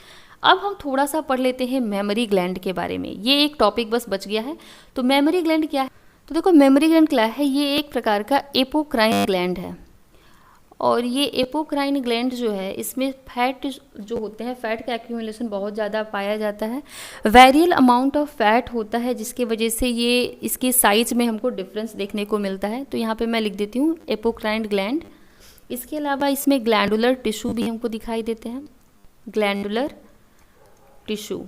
अब हम थोड़ा सा पढ़ लेते हैं मेमोरी ग्लैंड के बारे में। ये एक टॉपिक बस बच गया है। तो मेमोरी ग्लैंड क्या है? तो देखो मेमोरी ग्लैंड क्या है? ये एक प्रकार का एपोक्राइन ग्लैंड है, और ये एपोक्राइन ग्लैंड जो है इसमें फैट जो होते हैं, फैट का एक्यूमुलेशन बहुत ज़्यादा पाया जाता है। वेरियल अमाउंट ऑफ फैट होता है, जिसकी वजह से ये इसके साइज में हमको डिफरेंस देखने को मिलता है। तो यहाँ पे मैं लिख देती हूँ एपोक्राइन ग्लैंड। इसके अलावा इसमें ग्लैंडुलर टिश्यू भी हमको दिखाई देते हैं, ग्लैंडुलर टिश्यू।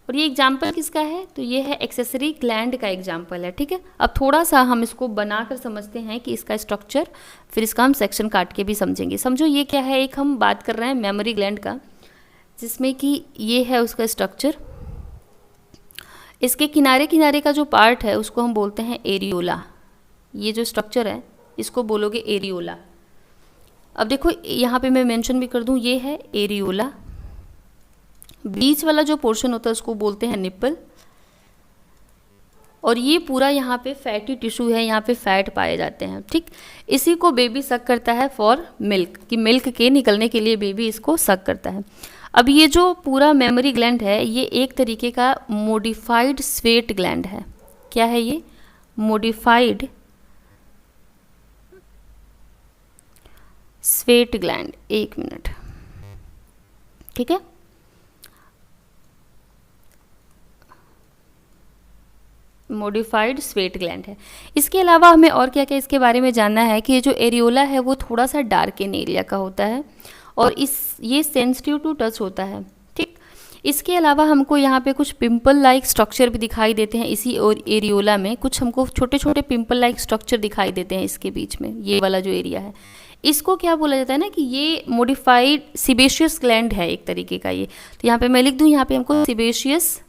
और ये एग्जाम्पल किसका है? तो ये है एक्सेसरी ग्लैंड का एग्जाम्पल है। ठीक है, अब थोड़ा सा हम इसको बनाकर समझते हैं कि इसका स्ट्रक्चर, फिर इसका हम सेक्शन काट के भी समझेंगे। समझो ये क्या है, एक हम बात कर रहे हैं मेमोरी ग्लैंड का, जिसमें कि ये है उसका स्ट्रक्चर। इसके किनारे किनारे का जो पार्ट है उसको हम बोलते हैं एरियोला। ये जो स्ट्रक्चर है इसको बोलोगे एरियोला। अब देखो यहाँ पे मैं मेंशन भी कर दूँ, ये है एरियोला। बीच वाला जो पोर्शन होता है उसको बोलते हैं निप्पल, और ये पूरा यहाँ पे फैटी टिश्यू है, यहाँ पे फैट पाए जाते हैं। ठीक, इसी को बेबी सक करता है फॉर मिल्क, कि मिल्क के निकलने के लिए बेबी इसको सक करता है। अब ये जो पूरा मेमोरी ग्लैंड है ये एक तरीके का मॉडिफाइड स्वेट ग्लैंड है। क्या है ये? Modified sweat gland. एक मिनट, ठीक है। मॉडिफाइड स्वेट ग्लैंड है। इसके अलावा हमें और क्या क्या इसके बारे में जानना है कि ये जो एरियोला है वो थोड़ा सा डार्क इन एरिया का होता है, और ये सेंसिटिव टू टच होता है। ठीक, इसके अलावा हमको यहाँ पे कुछ पिंपल लाइक स्ट्रक्चर भी दिखाई देते हैं। इसी और एरियोला में कुछ हमको छोटे छोटे पिंपल लाइक स्ट्रक्चर दिखाई देते हैं इसके बीच में। ये वाला जो एरिया है इसको क्या बोला जाता है ना, कि ये मॉडिफाइड सीबेशियस ग्लैंड है एक तरीके का ये। तो यहाँ पे मैं लिख दूँ, यहाँ पे हमको सीबेशियस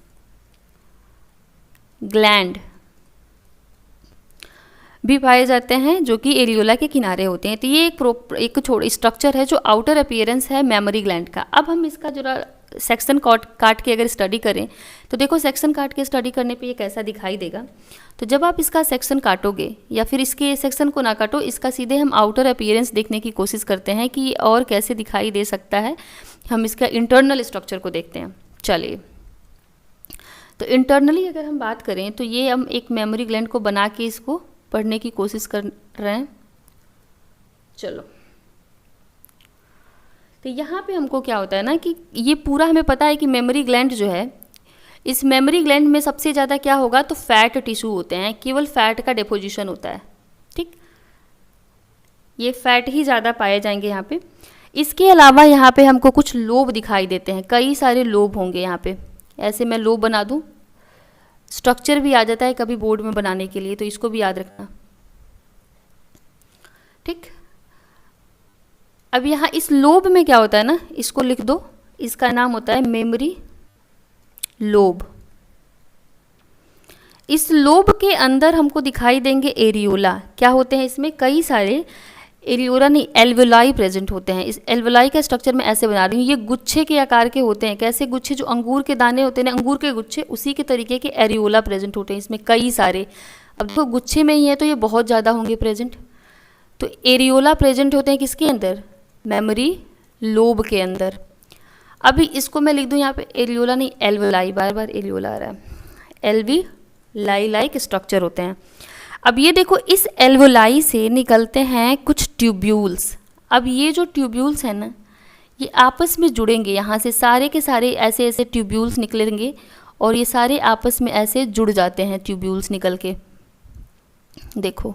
ग्लैंड भी पाए जाते हैं जो कि एरियोला के किनारे होते हैं। तो ये एक छोटा स्ट्रक्चर है जो आउटर अपीयरेंस है मेमोरी ग्लैंड का। अब हम इसका जरा सेक्शन काट के अगर स्टडी करें तो देखो सेक्शन काट के स्टडी करने पे ये कैसा दिखाई देगा। तो जब आप इसका सेक्शन काटोगे, या फिर इसके सेक्शन को ना काटो, इसका सीधे हम आउटर अपीयरेंस देखने की कोशिश करते हैं कि और कैसे दिखाई दे सकता है। हम इसका इंटरनल स्ट्रक्चर को देखते हैं। चलिए, तो इंटरनली अगर हम बात करें तो ये हम एक मेमोरी ग्लैंड को बना के इसको पढ़ने की कोशिश कर रहे हैं। चलो, तो यहाँ पे हमको क्या होता है ना कि ये पूरा हमें पता है कि मेमोरी ग्लैंड जो है, इस मेमोरी ग्लैंड में सबसे ज़्यादा क्या होगा, तो फैट टिश्यू होते हैं, केवल फैट का डिपोजिशन होता है। ठीक, ये फैट ही ज़्यादा पाए जाएंगे यहाँ पे। इसके अलावा यहाँ पे हमको कुछ लोब दिखाई देते हैं, कई सारे लोब होंगे यहाँ पे। ऐसे मैं लोब बना दूँ, स्ट्रक्चर भी आ जाता है कभी बोर्ड में बनाने के लिए, तो इसको भी याद रखना। ठीक, अब यहाँ इस लोब में क्या होता है ना, इसको लिख दो, इसका नाम होता है मेमोरी लोब। इस लोब के अंदर हमको दिखाई देंगे एरियोला। क्या होते हैं इसमें? कई सारे एरियोला नहीं, एल्वोलाई प्रेजेंट होते हैं। इस एल्वोलाई का स्ट्रक्चर मैं ऐसे बना रही हूँ, ये गुच्छे के आकार के होते हैं। कैसे गुच्छे? जो अंगूर के दाने होते हैं ना, अंगूर के गुच्छे, उसी के तरीके के एरियोला प्रेजेंट होते हैं इसमें कई सारे। अब तो गुच्छे में ही है तो ये बहुत ज़्यादा होंगे प्रेजेंट। तो एरियोला प्रेजेंट होते हैं किसके अंदर? मेमोरी लोब के अंदर। अभी इसको मैं लिख दूँ यहाँ पे एरियोला नहीं, एल्वोलाई, बार बार एरियोला आ रहा है। एल्वोलाई लाइक स्ट्रक्चर होते हैं। अब ये देखो, इस एल्वोलाई से निकलते हैं कुछ ट्यूब्यूल्स। अब ये जो ट्यूब्यूल्स हैं ना, ये आपस में जुड़ेंगे, यहाँ से सारे के सारे ऐसे ऐसे ट्यूब्यूल्स निकलेंगे, और ये सारे आपस में ऐसे जुड़ जाते हैं ट्यूब्यूल्स निकल के। देखो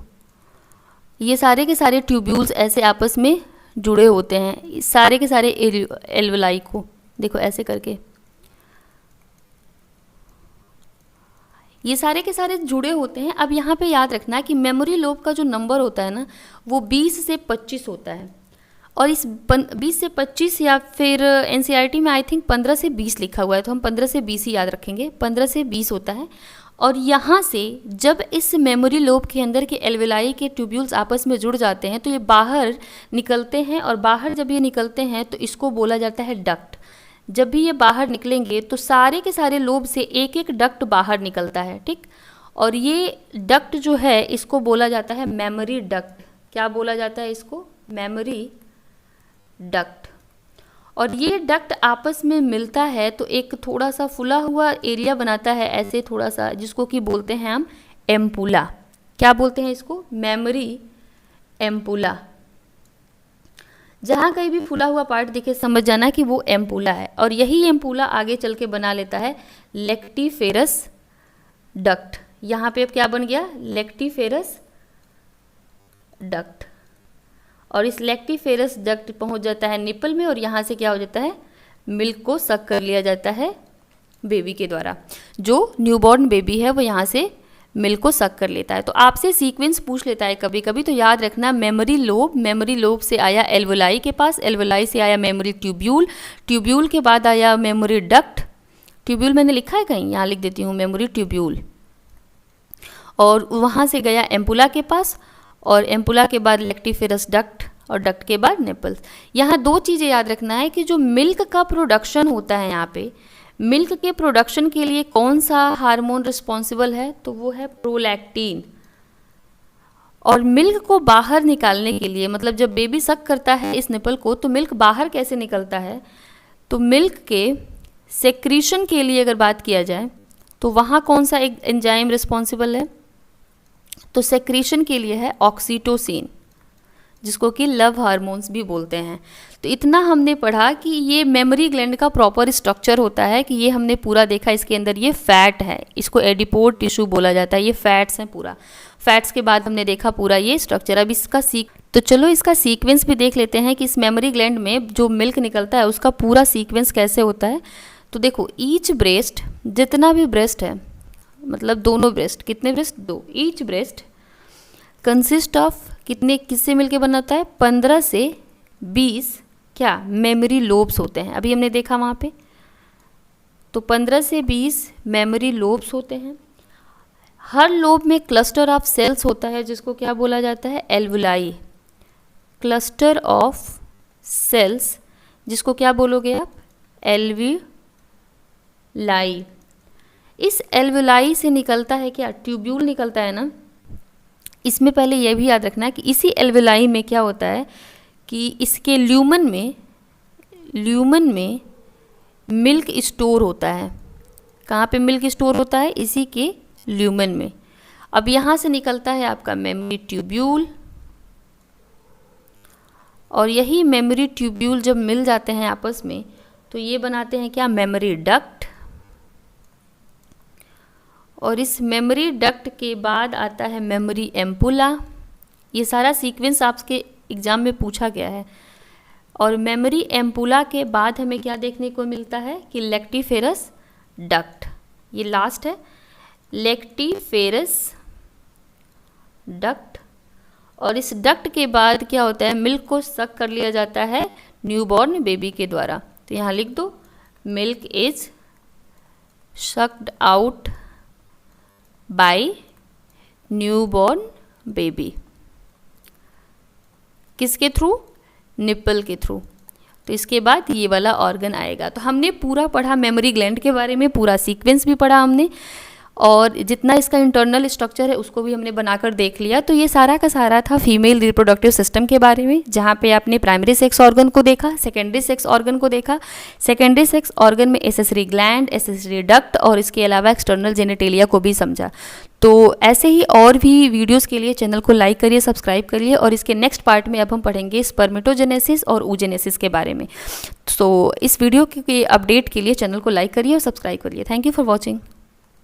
ये सारे के सारे ट्यूब्यूल्स ऐसे आपस में जुड़े होते हैं, सारे के सारे एल्वेलाई को देखो ऐसे करके ये सारे के सारे जुड़े होते हैं। अब यहाँ पे याद रखना कि मेमोरी लोब का जो नंबर होता है ना वो 20 से 25 होता है, और इस 20 से 25 या फिर एनसीईआरटी में आई थिंक 15 से 20 लिखा हुआ है, तो हम 15 से 20 ही याद रखेंगे। 15 से 20 होता है। और यहाँ से जब इस मेमोरी लोब के अंदर के एल्वेलाई के ट्यूब्यूल्स आपस में जुड़ जाते हैं तो ये बाहर निकलते हैं, और बाहर जब ये निकलते हैं तो इसको बोला जाता है डक्ट। जब भी ये बाहर निकलेंगे तो सारे के सारे लोब से एक एक डक्ट बाहर निकलता है, ठीक। और ये डक्ट जो है इसको बोला जाता है मेमोरी डक्ट। क्या बोला जाता है इसको? Memory duct. और ये डक्ट आपस में मिलता है तो एक थोड़ा सा फुला हुआ एरिया बनाता है ऐसे थोड़ा सा, जिसको कि बोलते हैं हम एम्पुला। क्या बोलते हैं इसको? Mammary ampulla. जहाँ कहीं भी फुला हुआ पार्ट दिखे समझ जाना कि वो एम्पुला है, और यही एम्पुला आगे चल के बना लेता है लेक्टिफेरस डक्ट। यहाँ पे अब क्या बन गया? Lactiferous duct. और इस लेक्टिफेरस डक्ट पहुँच जाता है निपल में, और यहाँ से क्या हो जाता है? मिल्क को सक कर लिया जाता है बेबी के द्वारा। जो न्यूबॉर्न बेबी है वो यहाँ से मिल्क को सक कर लेता है। तो आपसे सीक्वेंस पूछ लेता है कभी कभी, तो याद रखना मेमोरी लोब से आया एल्वेलाई के पास, एल्वेलाई से आया मेमोरी ट्यूब्यूल, ट्यूब्यूल के बाद आया मेमोरी डक्ट। ट्यूब्यूल मैंने लिखा है कहीं, यहाँ लिख देती हूँ मेमोरी ट्यूब्यूल, और वहाँ से गया एम्पुला के पास, और एम्पुला के बाद लेक्टिफेरस डक्ट, और डक्ट के बाद निपल्स। यहाँ दो चीज़ें याद रखना है कि जो मिल्क का प्रोडक्शन होता है यहाँ पे, मिल्क के प्रोडक्शन के लिए कौन सा हार्मोन रिस्पॉन्सिबल है? तो वो है प्रोलैक्टिन। और मिल्क को बाहर निकालने के लिए, मतलब जब बेबी सक करता है इस निपल को तो मिल्क बाहर कैसे निकलता है? तो मिल्क के सेक्रीशन के लिए अगर बात किया जाए तो वहाँ कौन सा एक एंजाइम रिस्पॉन्सिबल है? तो सेक्रीशन के लिए है ऑक्सीटोसिन, जिसको कि लव हार्मोन्स भी बोलते हैं। तो इतना हमने पढ़ा कि ये मेमोरी ग्लैंड का प्रॉपर स्ट्रक्चर होता है, कि ये हमने पूरा देखा। इसके अंदर ये फैट है, इसको एडिपोड टिश्यू बोला जाता है, ये फैट्स हैं पूरा। फैट्स के बाद हमने देखा पूरा ये स्ट्रक्चर। अब इसका तो चलो इसका सीक्वेंस भी देख लेते हैं कि इस मेमोरी ग्लैंड में जो मिल्क निकलता है उसका पूरा सीक्वेंस कैसे होता है। तो देखो ईच ब्रेस्ट, जितना भी ब्रेस्ट है, मतलब दोनों ब्रेस्ट, कितने breast? 2। Each breast consist of कितने, किससे मिलके बनाता है? 15 से 20 क्या मेमोरी लोब्स होते हैं। अभी हमने देखा वहाँ पे, तो 15 से 20 मेमोरी लोब्स होते हैं। हर लोब में क्लस्टर ऑफ सेल्स होता है, जिसको क्या बोला जाता है? एल्वुलाई। क्लस्टर ऑफ सेल्स, जिसको क्या बोलोगे आप? एल्वुलाई। इस एल्वुलाई से निकलता है क्या? ट्यूब्यूल निकलता है ना। इसमें पहले यह भी याद रखना है कि इसी एल्वुलाई में क्या होता है कि इसके ल्यूमन में मिल्क स्टोर होता है। कहाँ पे मिल्क स्टोर होता है? इसी के ल्यूमन में। अब यहाँ से निकलता है आपका मेमोरी ट्यूब्यूल, और यही मेमोरी ट्यूब्यूल जब मिल जाते हैं आपस में तो ये बनाते हैं क्या? Memory duct. और इस मेमोरी डक्ट के बाद आता है मेमोरी एम्पुला। ये सारा सीक्वेंस आपके एग्ज़ाम में पूछा गया है। और मेमोरी एम्पुला के बाद हमें क्या देखने को मिलता है कि लेक्टिफेरस डक्ट। ये लास्ट है, लेक्टिफेरस डक्ट। और इस डक्ट के बाद क्या होता है? मिल्क को सक कर लिया जाता है न्यूबॉर्न बेबी के द्वारा। तो यहाँ लिख दो, milk is sucked out by newborn baby. किसके थ्रू? निप्पल के थ्रू। तो इसके बाद ये वाला ऑर्गन आएगा। तो हमने पूरा पढ़ा मेमोरी ग्लैंड के बारे में, पूरा सीक्वेंस भी पढ़ा हमने। और जितना इसका इंटरनल स्ट्रक्चर है उसको भी हमने बनाकर देख लिया। तो ये सारा का सारा था फीमेल रिप्रोडक्टिव सिस्टम के बारे में, जहाँ पे आपने प्राइमरी सेक्स ऑर्गन को देखा, सेकेंडरी सेक्स ऑर्गन को देखा। सेकेंडरी सेक्स ऑर्गन में एसेसरी ग्लैंड, एसेसरी डक्ट और इसके अलावा एक्सटर्नल जेनिटेलिया को भी समझा। तो ऐसे ही और भी वीडियोस के लिए चैनल को लाइक करिए, सब्सक्राइब करिए, और इसके नेक्स्ट पार्ट में अब हम पढ़ेंगे स्पर्मेटोजेनेसिस और oogenesis के बारे में। तो इस वीडियो के अपडेट के लिए चैनल को लाइक करिए और सब्सक्राइब करिए। Thank you for watching.